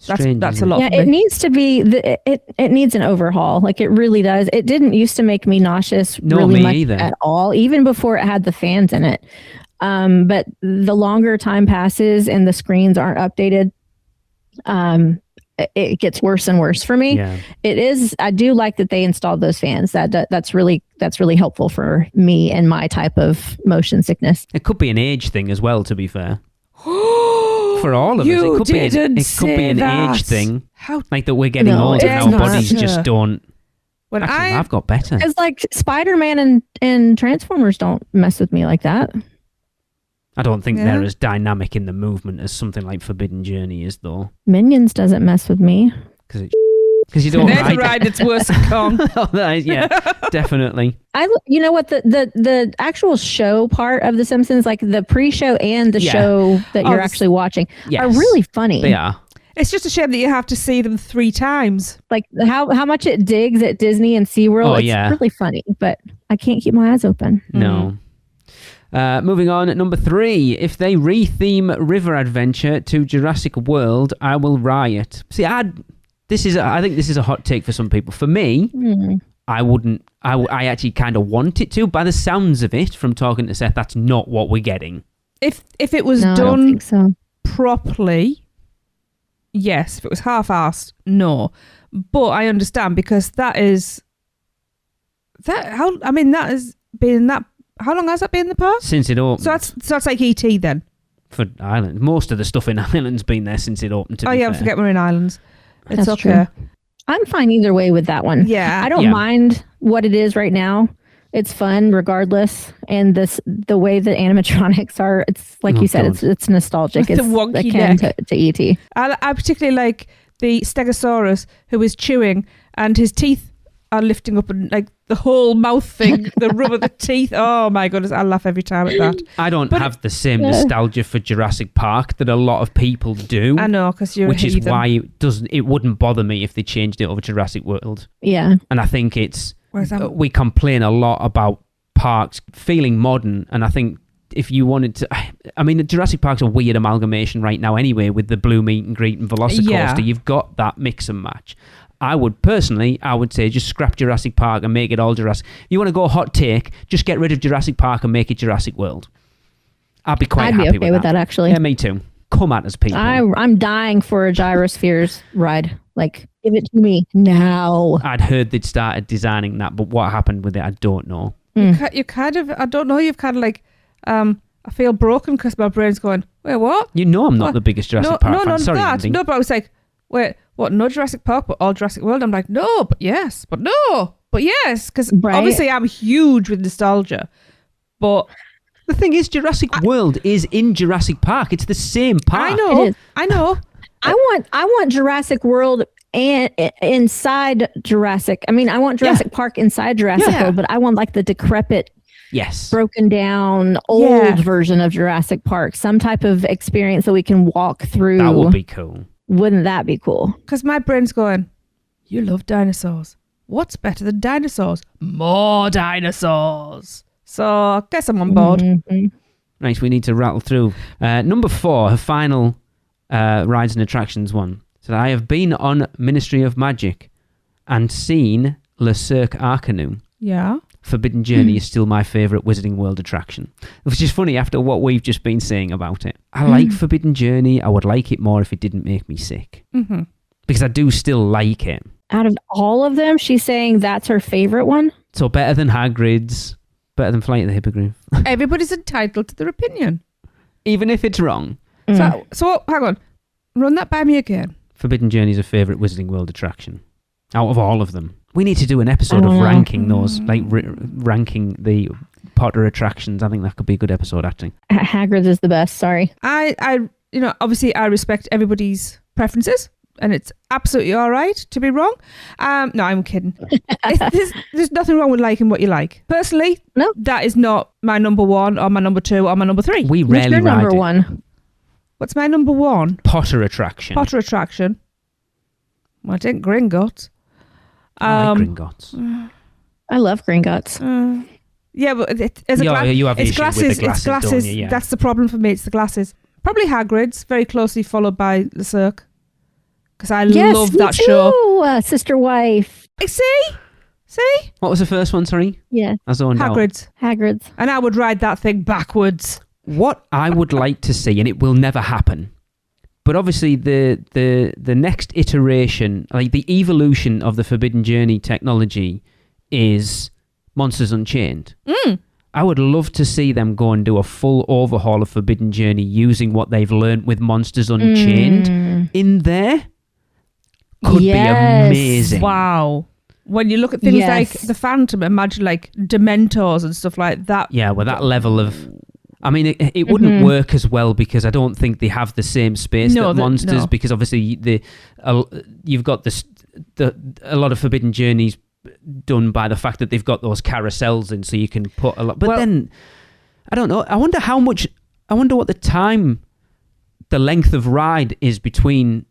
That's a lot. Yeah, it needs to be. It needs an overhaul. Like it really does. It didn't used to make me nauseous really much either. At all, even before it had the fans in it. But the longer time passes and the screens aren't updated, it gets worse and worse for me. Yeah. It is. I do like that they installed those fans. That's really helpful for me and my type of motion sickness. It could be an age thing as well, to be fair. For all of us, it could be an age thing. Like that we're getting older and our bodies just don't. I've got better. It's like Spider-Man and Transformers don't mess with me like that. I don't think they're as dynamic in the movement as something like Forbidden Journey is, though. Minions doesn't mess with me. Because you don't There's a ride that's worse than Kong. Yeah, definitely. You know what, the actual show part of The Simpsons, like the pre-show and the show that you're actually watching, are really funny. They are. It's just a shame that you have to see them 3 times. Like how much it digs at Disney and SeaWorld. It's really funny, but I can't keep my eyes open. No. Moving on, at number 3, if they retheme River Adventure to Jurassic World, I will riot. See, I think this is a hot take for some people. For me, I wouldn't. I actually kind of want it to. By the sounds of it, from talking to Seth, that's not what we're getting. If it was done properly, yes. If it was half-assed, no. But I understand because that has been that. How long has that been in the past? Since it opened. So that's like E.T. then? For Ireland. Most of the stuff in Ireland's been there since it opened, to be fair. I forget we're in Islands. It's That's okay. True. I'm fine either way with that one. Yeah. I don't mind what it is right now. It's fun regardless. And the way that animatronics are, it's like you said, it's nostalgic. With it's the wonky akin neck. to E.T. I particularly like the Stegosaurus who is chewing and his teeth are lifting up and like the whole mouth thing, the rub of the teeth. Oh my goodness, I laugh every time at that. I don't have the same nostalgia for Jurassic Park that a lot of people do. I know, because you're which is why it wouldn't bother me if they changed it over Jurassic World. Yeah. And I think we complain a lot about parks feeling modern, and I think if you wanted to, I mean, Jurassic Park's a weird amalgamation right now anyway with the Blue Meet and Greet and Velocicoaster. Yeah. You've got that mix and match. I would say just scrap Jurassic Park and make it all Jurassic. If you want to go hot take, just get rid of Jurassic Park and make it Jurassic World. I'd be quite happy with that. Actually. Yeah, me too. Come at us, people. I'm dying for a Gyrospheres ride. Like, give it to me now. I'd heard they'd started designing that, but what happened with it, I don't know. You kind of, I don't know, you've kind of like, I feel broken because my brain's going, wait, what? You know I'm not the biggest Jurassic Park fan. Sorry, Andy. No, but I was like, wait, what, no Jurassic Park, but all Jurassic World? I'm like, no, but yes, but no, but yes. Because obviously I'm huge with nostalgia. But The thing is, Jurassic World is in Jurassic Park. It's the same park. I know. It is. I know. I want Jurassic World and inside Jurassic. I mean, I want Jurassic Park inside Jurassic World, but I want like the decrepit, broken down, old version of Jurassic Park. Some type of experience that we can walk through. That would be cool. Wouldn't that be cool? Because my brain's going, you love dinosaurs. What's better than dinosaurs? More dinosaurs. So I guess I'm on board. Mm-hmm. Right, we need to rattle through. Number 4, her final rides and attractions one. So I have been on Ministry of Magic and seen Le Cirque Arcanum. Yeah. Forbidden Journey is still my favourite Wizarding World attraction. Which is funny after what we've just been saying about it. I like Forbidden Journey. I would like it more if it didn't make me sick. Mm-hmm. Because I do still like it. Out of all of them, she's saying that's her favorite one? So better than Hagrid's, better than Flight of the Hippogriff. Everybody's entitled to their opinion. Even if it's wrong. So hang on. Run that by me again. Forbidden Journey is a favourite Wizarding World attraction. Out of all of them. We need to do an episode of ranking those, like ranking the Potter attractions. I think that could be a good episode, actually. Hagrid's is the best, sorry. I obviously I respect everybody's preferences, and it's absolutely all right to be wrong. No, I'm kidding. There's nothing wrong with liking what you like. Personally, no, that is not my number 1 or my number 2 or my number 3. We rarely What's your number 1? What's my number 1? Potter attraction. Potter attraction. Well, I think Gringotts. I like Gringotts. I love Gringotts. Yeah, but you have it's issue glasses. with the glasses, It's glasses. don't you? Yeah. That's the problem for me. It's the glasses. Probably Hagrid's, very closely followed by Le Cirque. Because I love that show. Sister Wife. See? What was the first one, sorry? Yeah. I zoned out. Hagrid's. And I would ride that thing backwards. What I would like to see, and it will never happen, but obviously the next iteration, like the evolution of the Forbidden Journey technology is Monsters Unchained. I would love to see them go and do a full overhaul of Forbidden Journey using what they've learned with Monsters Unchained in there. Could be amazing. Wow. When you look at things like the Phantom, imagine like Dementors and stuff like that. Yeah, with that level of... I mean, it wouldn't work as well because I don't think they have the same space that Monsters, because obviously you've got a lot of Forbidden Journeys done by the fact that they've got those carousels in, so you can put a lot. But then, I don't know. I wonder what the length of ride is between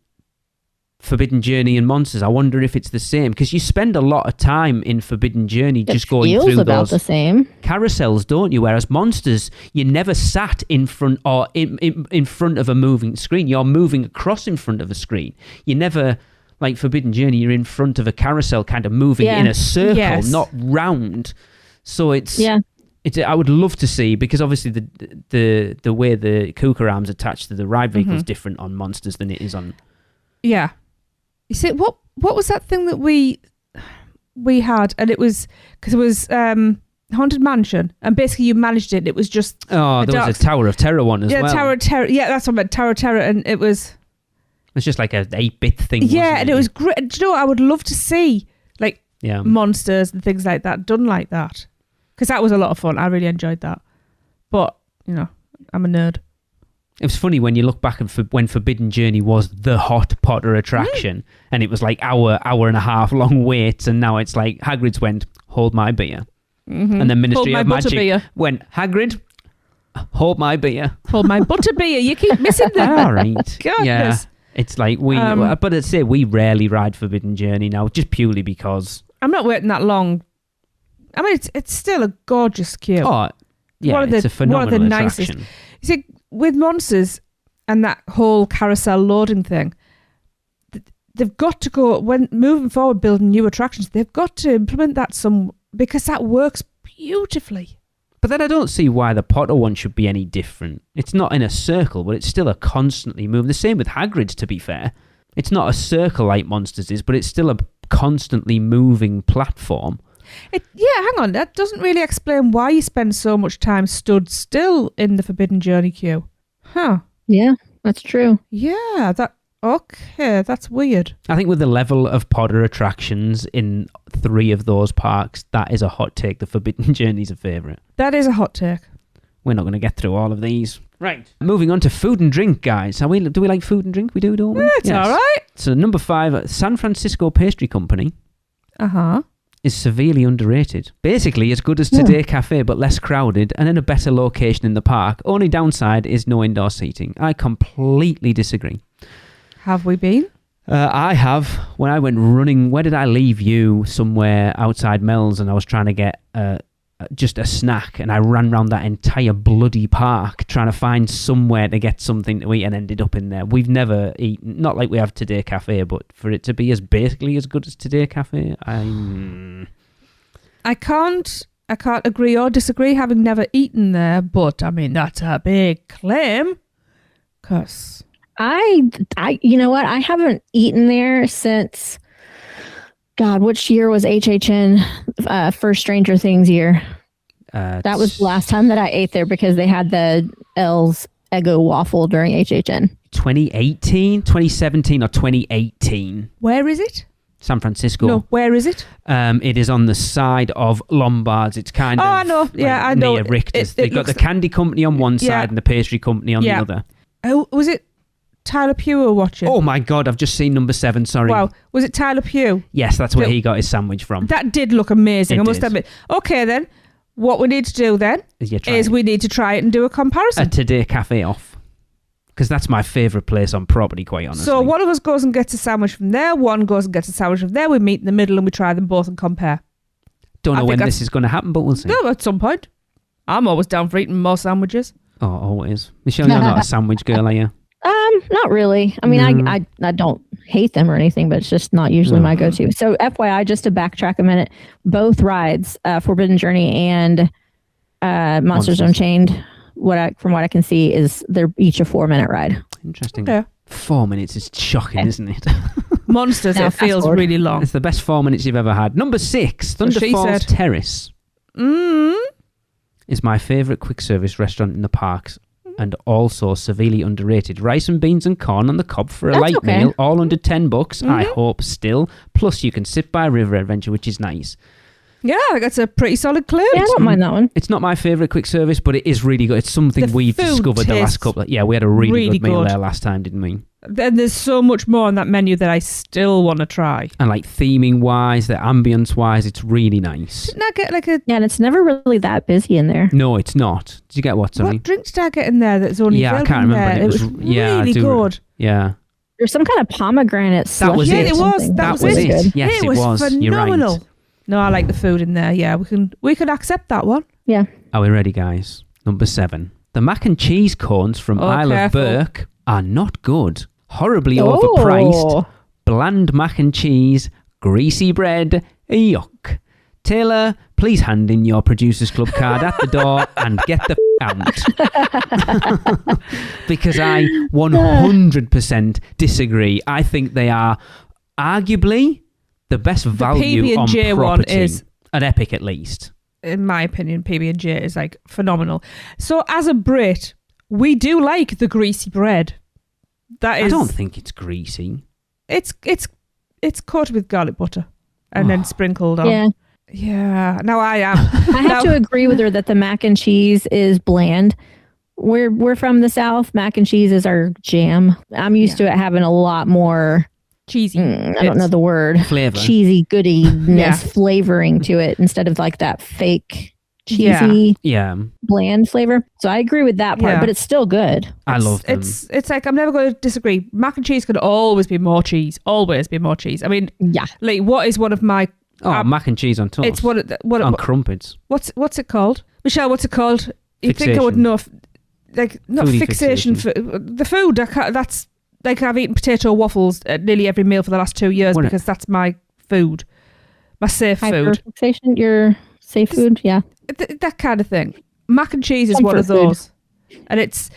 Forbidden Journey and Monsters. I wonder if it's the same, because you spend a lot of time in Forbidden Journey just going through about those the same carousels, don't you? Whereas Monsters, you never sat in front or in front of a moving screen. You're moving across in front of a screen. You never, like Forbidden Journey, you're in front of a carousel, kind of moving in a circle, not round. So it's I would love to see, because obviously the way the Kuka arms attached to the ride vehicle is different on Monsters than it is on. Yeah. You see, what was that thing that we had? And it was, because it was Haunted Mansion, and basically you managed it. It was just... Oh, there was a Tower of Terror one as well. Yeah, Tower of Terror. Yeah, that's what I meant, Tower of Terror, and it was... It's just like a 8-bit thing. Yeah, and it was great. Do you know what? I would love to see, like, Monsters and things like that done like that. Because that was a lot of fun. I really enjoyed that. But, I'm a nerd. It was funny when you look back at when Forbidden Journey was the hot Potter attraction, and it was like hour and a half long waits, and now it's like Hagrid's went, hold my beer. And then Ministry of Magic went, Hagrid, hold my beer. Hold my butterbeer. You keep missing that. All right. Goodness. Yeah. It's like but I'd say we rarely ride Forbidden Journey now, just purely because... I'm not waiting that long. I mean, it's still a gorgeous queue. Oh, yeah, it's a phenomenal attraction. You see, with Monsters and that whole carousel loading thing, they've got to go, when moving forward, building new attractions, they've got to implement that because that works beautifully. But then I don't see why the Potter one should be any different. It's not in a circle, but it's still a constantly moving. The same with Hagrid's, to be fair. It's not a circle like Monsters is, but it's still a constantly moving platform. Hang on. That doesn't really explain why you spend so much time stood still in the Forbidden Journey queue. Huh. Yeah, that's true. Yeah, that's weird. I think with the level of Potter attractions in 3 of those parks, that is a hot take. The Forbidden Journey's a favourite. That is a hot take. We're not going to get through all of these. Right. Moving on to food and drink, guys. Do we like food and drink? We do, don't we? It's all right. So number 5, San Francisco Pastry Company. Uh-huh. Is severely underrated. Basically as good as Today Cafe, but less crowded and in a better location in the park. Only downside is no indoor seating. I completely disagree. Have we been? I have. When I went running, where did I leave you? Somewhere outside Mel's, and I was trying to get just a snack, and I ran around that entire bloody park trying to find somewhere to get something to eat and ended up in there. We've never eaten, not like we have Today Cafe, but for it to be as basically as good as Today Cafe, I can't agree or disagree, having never eaten there, but I mean, that's a big claim. Cause I you know what? I haven't eaten there since, God, which year was HHN first Stranger Things year? That was the last time that I ate there because they had the L's Eggo waffle during HHN. 2018, 2017 or 2018. Where is it? San Francisco. No, where is it? It is on the side of Lombard's. It's kind of I know. Yeah, I know. Near Richter's. They've got the candy company on one side and the pastry company on the other. Oh, was it Tyler Pugh watching? Oh my God, I've just seen number 7, sorry. Wow, was it Tyler Pugh? Yes, that's where he got his sandwich from. That did look amazing, I must admit. Okay then, what we need to do then is we need to try it and do a comparison. A Today Cafe off. Because that's my favourite place on property, quite honestly. So one of us goes and gets a sandwich from there, one goes and gets a sandwich from there, we meet in the middle and we try them both and compare. Don't know when this is going to happen, but we'll see. No, at some point. I'm always down for eating more sandwiches. Oh, always. Michelle, you're not a sandwich girl, are you? Not really. I mean, I don't hate them or anything, but it's just not usually my go-to. So FYI, just to backtrack a minute, both rides, Forbidden Journey and Monsters Unchained, from what I can see, is they're each a 4-minute ride. Interesting. Okay. 4 minutes is shocking, isn't it? Monsters, it feels really long. It's the best 4 minutes you've ever had. Number 6, Thunder Falls Terrace. Is my favourite quick service restaurant in the parks. And also severely underrated. Rice and beans and corn on the cob for a light meal, all under $10. I hope still. Plus, you can sit by a river adventure, which is nice. Yeah, that's a pretty solid clue. Yeah, I don't mind that one. It's not my favourite quick service, but it is really good. It's something we've discovered the last couple. Yeah, we had a really good meal there last time, didn't we? Then there's so much more on that menu that I still want to try. And like theming wise, the ambience wise, it's really nice. Didn't I get like a... Yeah, and it's never really that busy in there. No, it's not. Did you get what, sorry? What drink did I get in there that's only I can't remember. It was really good. Yeah. There's some kind of pomegranate slush. That was it. It was. That was it. Yes, it was phenomenal. You're right. No, I like the food in there. Yeah, we can accept that one. Yeah. Are we ready, guys? Number 7. The mac and cheese cones from Isle of Burke are not good. Horribly overpriced. Bland mac and cheese. Greasy bread. Yuck. Taylor, please hand in your Producers Club card at the door and get the out. Because I 100% disagree. I think they are arguably the best value on PB&J property. One is, at Epic at least. In my opinion, PB&J is like phenomenal. So as a Brit, we do like the greasy bread. I don't think it's greasy. It's coated with garlic butter and then sprinkled on. Yeah. Now I am. I have to agree with her that the mac and cheese is bland. We're from the South. Mac and cheese is our jam. I'm used to it having a lot more cheesy. I don't know the word. Flavor. Cheesy goodiness flavoring to it instead of like that fake cheesy bland flavor. So I agree with that part, but it's still good. I love them. It's like, I'm never going to disagree. Mac and cheese could always be more cheese. Always be more cheese. I mean, like what is one of my... mac and cheese on toast. It's on crumpets. What's it called? Michelle, what's it called? You think I would know... not fixation for the food. That's like I've eaten potato waffles at nearly every meal for the last 2 years because that's my food. My safe food. Fixation, your safe food, yeah. That kind of thing. Mac and cheese is one of those. And it's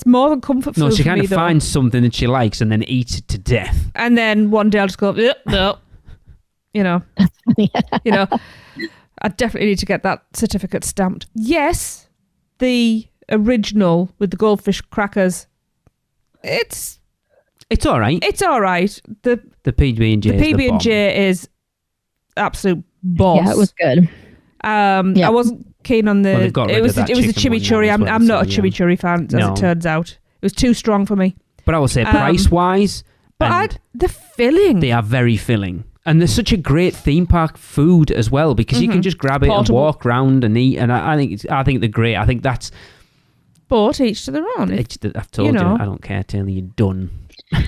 more than comfort food. No, she kind of finds something that she likes and then eats it to death. And then one day I'll just go, no. You know. I definitely need to get that certificate stamped. Yes, the original with the goldfish crackers, it's all right. It's all right. The PB&J is absolute boss. Yeah, it was good. I wasn't keen on the. Well, they've got rid it was of that it was the chicken one chimichurri. now as well, I'm not a so, yeah. chimichurri fan, as No. it turns out. It was too strong for me. But I will say, price-wise, But the filling. they are very filling. And there's such a great theme park food as well, because you can just grab it Portable. and walk around and eat. And I think they're great. I think that's... But each to their own. I've told you, I don't care till you're done.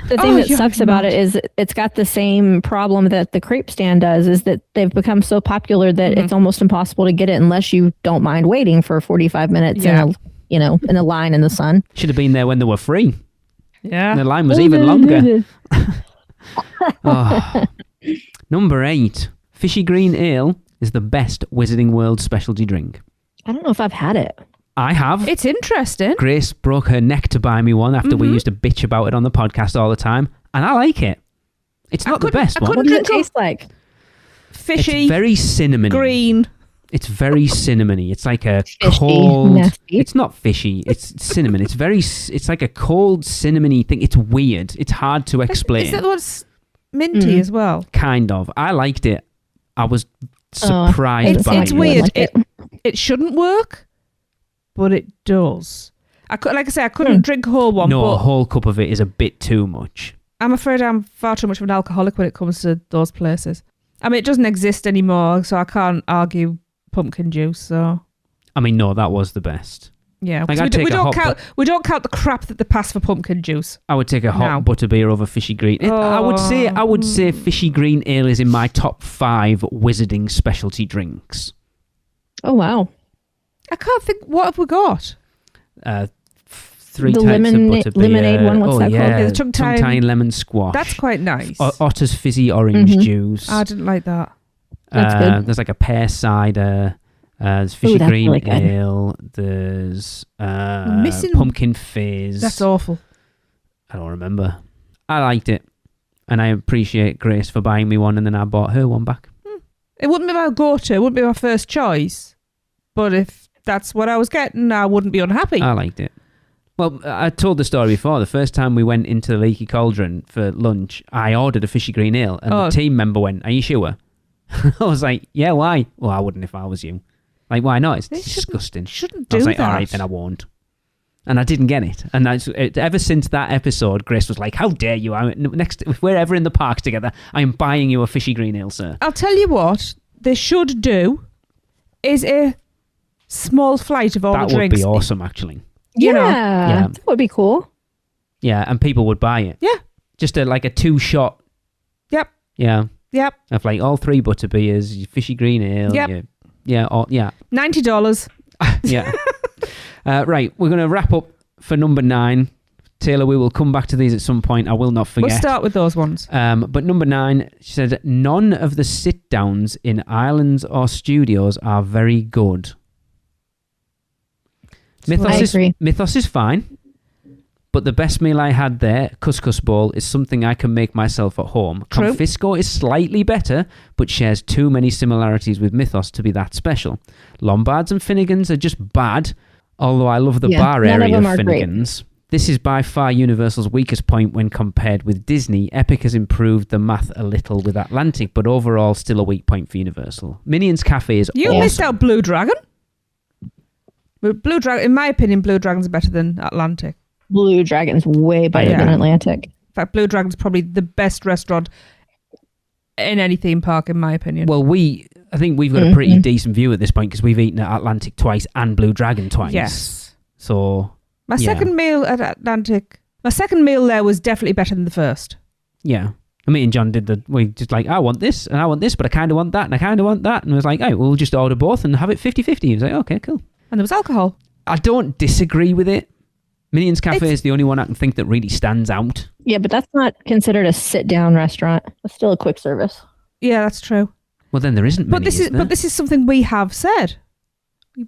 The thing that sucks about it is it's got the same problem that the crepe stand does, is that they've become so popular that it's almost impossible to get it unless you don't mind waiting for 45 minutes in a line in the sun. Should have been there when they were free. Yeah. The line was even longer. Number 8. Fishy Green Ale is the best Wizarding World specialty drink. I don't know if I've had it. I have. It's interesting. Grace broke her neck to buy me one after we used to bitch about it on the podcast all the time, and I like it. It's not the best one. What does it taste like? Fishy. It's very cinnamony. Green. It's very cinnamony. It's like a Fishy, cold... nasty. It's not fishy. It's cinnamon. It's like a cold cinnamony thing. It's weird. It's hard to explain. Is that what's minty as well? Kind of. I liked it. I was surprised by It's it. weird. Like It shouldn't work, but it does. I couldn't drink a whole one. No, but a whole cup of it is a bit too much. I'm afraid I'm far too much of an alcoholic when it comes to those places. I mean, it doesn't exist anymore, so I can't argue pumpkin juice. So, I mean, no, that was the best. yeah, Like, 'cause I'd take we a don't hot count. We don't count the crap that they pass for pumpkin juice. I would take a hot No. butterbeer over Fishy Green. I would say Fishy Green Ale is in my top 5 wizarding specialty drinks. Oh, wow. I can't think. What have we got? 3 The types of butterbeer. lemonade one, what's that called? Yeah, Yeah, the tongue-tying lemon squash. That's quite nice. Otter's fizzy orange juice. I didn't like that. That's good. There's like a pear cider. There's Fishy that's Green really good. Ale. There's missing- pumpkin fizz. That's awful. I don't remember. I liked it. And I appreciate Grace for buying me one, and then I bought her one back. It wouldn't be my go-to. It wouldn't be my first choice. But if that's what I was getting, I wouldn't be unhappy. I liked it. Well, I told the story before. The first time we went into the Leaky Cauldron for lunch, I ordered a Fishy Green Ale, and the team member went, "Are you sure?" I was like, "Yeah, why?" "Well, I wouldn't if I was you." Like, why not? It's disgusting. Shouldn't I do was like, that. "All right, then I won't." And I didn't get it. And ever since that episode, Grace was like, "How dare you? If we're ever in the parks together, I am buying you a Fishy Green Ale, sir." I'll tell you what they should do is a small flight of all That the would drinks. be awesome, actually. You know. Yeah. That would be cool. Yeah, and people would buy it. Yeah. Just like a 2-shot. Yep. Yeah. Yep. Of like all 3 butterbeers, your Fishy Green Ale. Yep. Yeah. $90. Yeah. Right, we're going to wrap up for number 9. Taylor, we will come back to these at some point. I will not forget. We'll start with those ones. But number 9, she said, none of the sit-downs in islands or studios are very good. I agree. Mythos is fine, but the best meal I had there, couscous bowl, is something I can make myself at home. True. Confisco is slightly better, but shares too many similarities with Mythos to be that special. Lombards and Finnegans are just bad, although I love the bar none of area them of are great. Finnegans. This is by far Universal's weakest point when compared with Disney. Epic has improved the math a little with Atlantic, but overall still a weak point for Universal. Minions Cafe is You awesome. missed out Blue Dragon. But Blue Dragon, in my opinion, Blue Dragon's better than Atlantic. Blue Dragon's way better Yeah. than Atlantic. In fact, Blue Dragon's probably the best restaurant in any theme park, in my opinion. Well, I think we've got a pretty decent view at this point because we've eaten at Atlantic twice and Blue Dragon twice. Yes. So, My yeah. second meal at Atlantic, my second meal there was definitely better than the first. Yeah. Me and John we just like, I want this and I want this, but I kind of want that and I kind of want that. And I was like, we'll just order both and have it 50-50. He was like, okay, cool. And there was alcohol. I don't disagree with it. Minions Cafe is the only one I can think that really stands out. Yeah, but that's not considered a sit-down restaurant. It's still a quick service. Yeah, that's true. Well, then there isn't many, But this is something we have said.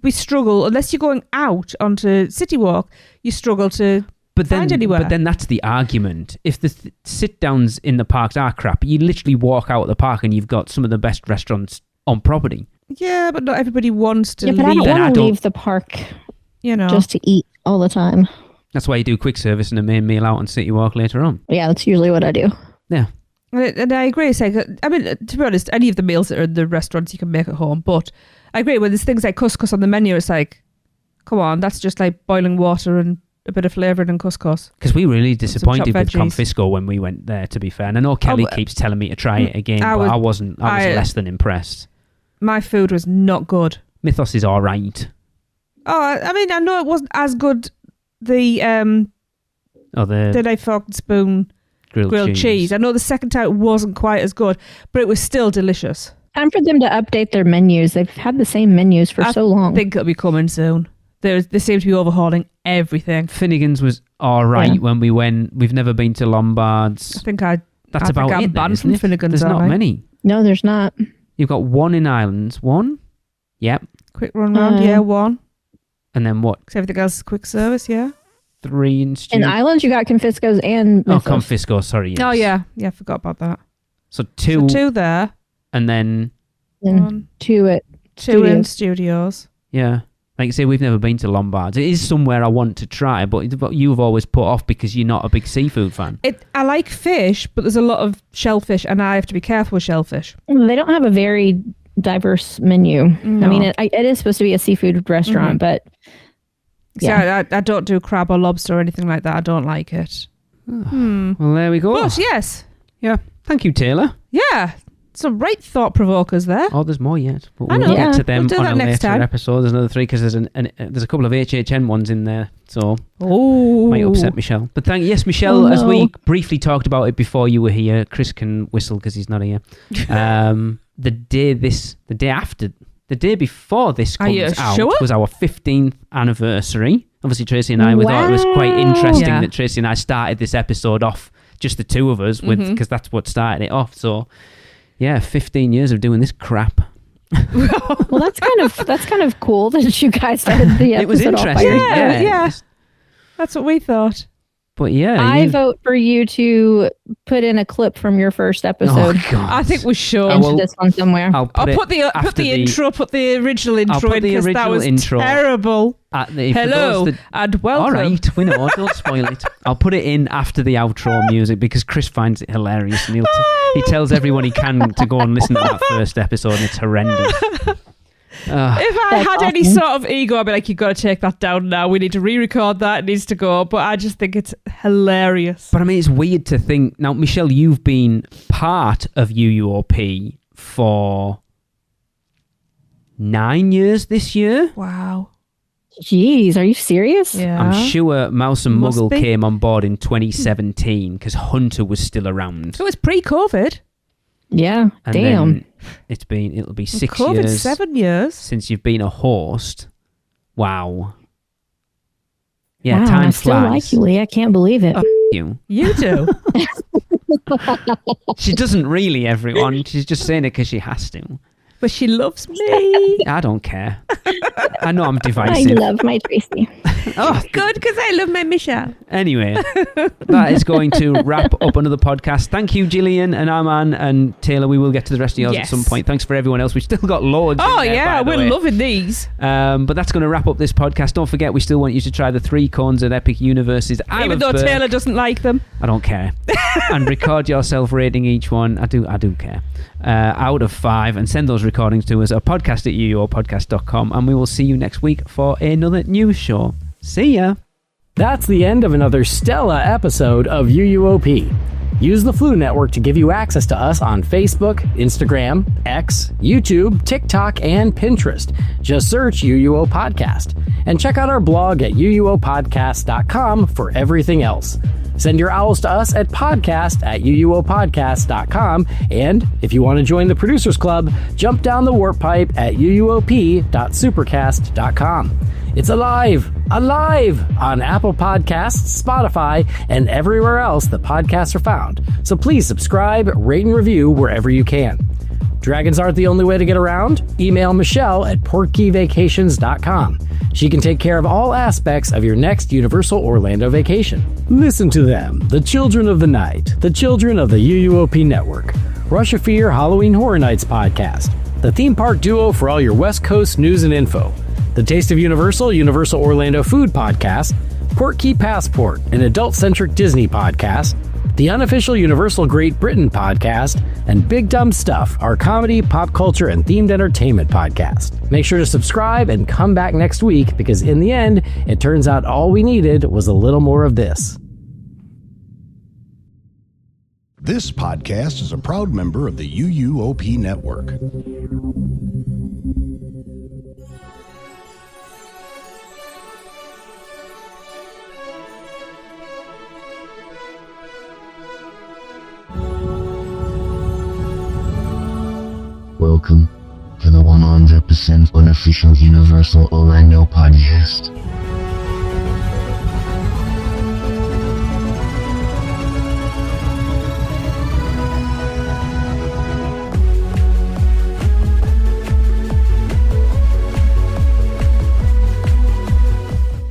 We struggle, unless you're going out onto City Walk, you struggle to find anywhere. But then that's the argument. If the sit-downs in the parks are crap, you literally walk out of the park and you've got some of the best restaurants on property. Yeah, but not everybody wants to Yeah, but leave. I don't want to leave the park just to eat all the time. That's why you do quick service and a main meal out on City Walk later on. Yeah, that's usually what I do. Yeah. And I agree. It's like, I mean, to be honest, any of the meals that are in the restaurants you can make at home. But I agree, when there's things like couscous on the menu, it's like, come on, that's just like boiling water and a bit of flavouring and couscous. Because we really disappointed with Confisco when we went there, to be fair. And I know Kelly keeps telling me to try it again, but I was less than impressed. My food was not good. Mythos is all right. Oh, I mean, I know it wasn't as good. The knife, fork and spoon grilled cheese. I know the second time it wasn't quite as good, but it was still delicious. Time for them to update their menus. They've had the same menus for so long. I think it'll be coming soon. They seem to be overhauling everything. Finnegan's was all right when we went. We've never been to Lombard's. I think that's about it. Banned from Finnegan's. There's not many. No, there's not. You've got one in Islands. One? Yep. Quick run round, one. And then what? Because everything else is quick service, yeah. 3 in Studio. In Islands, you got Confisco's and Mythos. Oh, Confisco, sorry. Yes. Oh, yeah. Yeah, I forgot about that. So two there. And then... two in Studios. Yeah. Like I say, we've never been to Lombard's. It is somewhere I want to try, but you've always put off because you're not a big seafood fan. I like fish, but there's a lot of shellfish, and I have to be careful with shellfish. They don't have a very diverse menu. No. I mean, it is supposed to be a seafood restaurant, but... Yeah, I don't do crab or lobster or anything like that. I don't like it. Well, there we go. But yes. Yeah. Thank you, Taylor. Yeah. Some right thought provokers there. Oh, there's more yet. But we'll get to them on a later episode. There's another 3 because there's a couple of HHN ones in there. So might upset Michelle. But yes, Michelle, as we briefly talked about it before you were here, Chris can whistle because he's not here. The day before this comes out was our 15th anniversary. Obviously, Tracy and I, we thought it was quite interesting that Tracy and I started this episode off, just the two of us, because that's what started it off. So, 15 years of doing this crap. Well, that's kind of cool that you guys started the episode. It was interesting. Yeah. That's what we thought. But I vote for you to put in a clip from your first episode. Oh, God. I think we should. Into this one somewhere. I'll put the original intro in because that was terrible. Hello and welcome. All right, we know. Don't spoil it. I'll put it in after the outro music because Chris finds it hilarious and he tells everyone he can to go and listen to that first episode, and it's horrendous. If I had any sort of ego, I'd be like, you've got to take that down now. We need to re-record that. It needs to go. But I just think it's hilarious. But I mean, it's weird to think. Now, Michelle, you've been part of UUOP for 9 years this year. Wow. Jeez, are you serious? Yeah. I'm sure Mouse and Muggle came on board in 2017 because Hunter was still around. So it's pre-COVID. Yeah, and damn. It'll be 6 years. 7 years since you've been a host. Wow. Yeah, time flies. I still like you, Lee. I can't believe it. You do. She doesn't really, everyone. She's just saying it because she has to. But she loves me. I don't care. I know I'm divisive. I love my Tracy. Oh, good, because I love my Michelle. Anyway, that is going to wrap up another podcast. Thank you, Gillian and Arman and Taylor. We will get to the rest of yours at some point. Thanks for everyone else. We've still got loads. Oh, yeah, we're loving these. But that's going to wrap up this podcast. Don't forget, we still want you to try the 3 cones at Epic Universes. Even though Taylor doesn't like them. I don't care. And record yourself rating each one. I do care. Out of 5, and send those recordings to us at podcast@uuopodcast.com, and we will see you next week for another news show. See ya. That's the end of another Stella episode of UUOP. Use the Flu Network to give you access to us on Facebook, Instagram, X, YouTube, TikTok, and Pinterest. Just search UUO Podcast. And check out our blog at uuopodcast.com for everything else. Send your owls to us at podcast@uuopodcast.com. And if you want to join the Producers Club, jump down the warp pipe at uuop.supercast.com. It's alive on Apple Podcasts, Spotify, and everywhere else that podcasts are found. So please subscribe, rate, and review wherever you can. Dragons aren't the only way to get around. Email Michelle at porkyvacations.com. She can take care of all aspects of your next Universal Orlando vacation. Listen to them, the children of the night, the children of the UUOP network. Rush of Fear Halloween Horror Nights podcast, the theme park duo for all your West Coast news and info. The Taste of Universal, Universal Orlando Food Podcast, Port Key Passport, an adult-centric Disney podcast, the unofficial Universal Great Britain podcast, and Big Dumb Stuff, our comedy, pop culture, and themed entertainment podcast. Make sure to subscribe and come back next week, because in the end, it turns out all we needed was a little more of this. This podcast is a proud member of the UUOP network. Welcome to the 100% unofficial Universal Orlando podcast.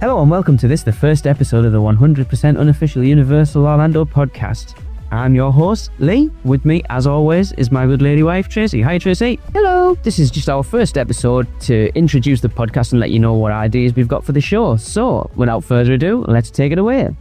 Hello and welcome to the first episode of the 100% unofficial Universal Orlando podcast. I'm your host, Lee. With me, as always, is my good lady wife, Tracy. Hi, Tracy. Hello. This is just our first episode to introduce the podcast and let you know what ideas we've got for the show. So, without further ado, let's take it away.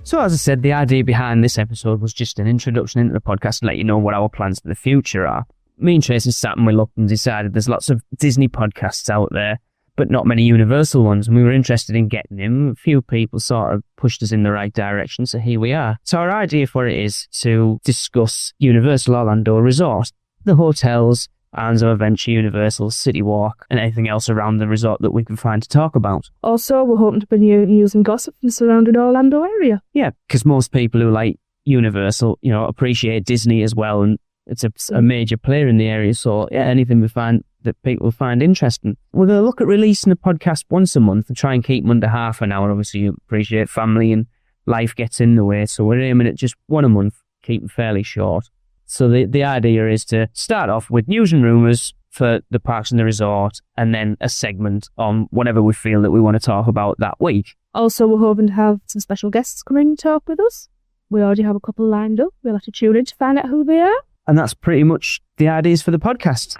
So, as I said, the idea behind this episode was just an introduction into the podcast and let you know what our plans for the future are. Me and Tracy sat and we looked and decided there's lots of Disney podcasts out there, but not many Universal ones, and we were interested in getting them. A few people sort of pushed us in the right direction, so here we are. So our idea for it is to discuss Universal Orlando Resort, the hotels, Islands of Adventure, Universal, City Walk, and anything else around the resort that we can find to talk about. Also, we're hoping to bring you news and gossip from the surrounding Orlando area. Yeah, because most people who like Universal, appreciate Disney as well, and it's a major player in the area, so yeah, anything we find that people find interesting. We're going to look at releasing a podcast once a month and try and keep them under half an hour. Obviously, you appreciate family and life gets in the way, so we're aiming at just one a month, keep them fairly short. So the idea is to start off with news and rumours for the parks and the resort, and then a segment on whatever we feel that we want to talk about that week. Also, we're hoping to have some special guests come in and talk with us. We already have a couple lined up. We'll have to tune in to find out who they are. And that's pretty much the ideas for the podcast.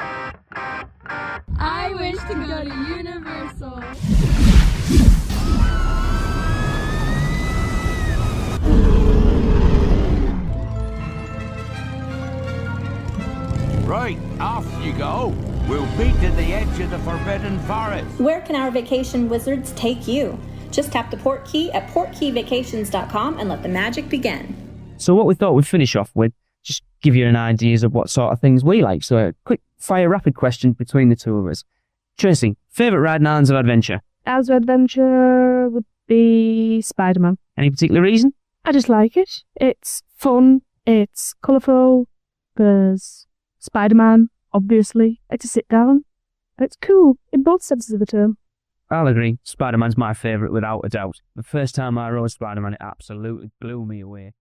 I wish to go to Universal. Right, off you go. We'll beat to the edge of the Forbidden Forest. Where can our vacation wizards take you? Just tap the port key at portkeyvacations.com and let the magic begin. So what we thought we'd finish off with, just give you an ideas of what sort of things we like. So a quick fire rapid question between the two of us. Tracy, favourite ride in Islands of Adventure? Islands of Adventure would be Spider-Man. Any particular reason? I just like it. It's fun. It's colourful. There's Spider-Man, obviously. It's a sit-down. It's cool in both senses of the term. I'll agree. Spider-Man's my favourite without a doubt. The first time I rode Spider-Man, it absolutely blew me away.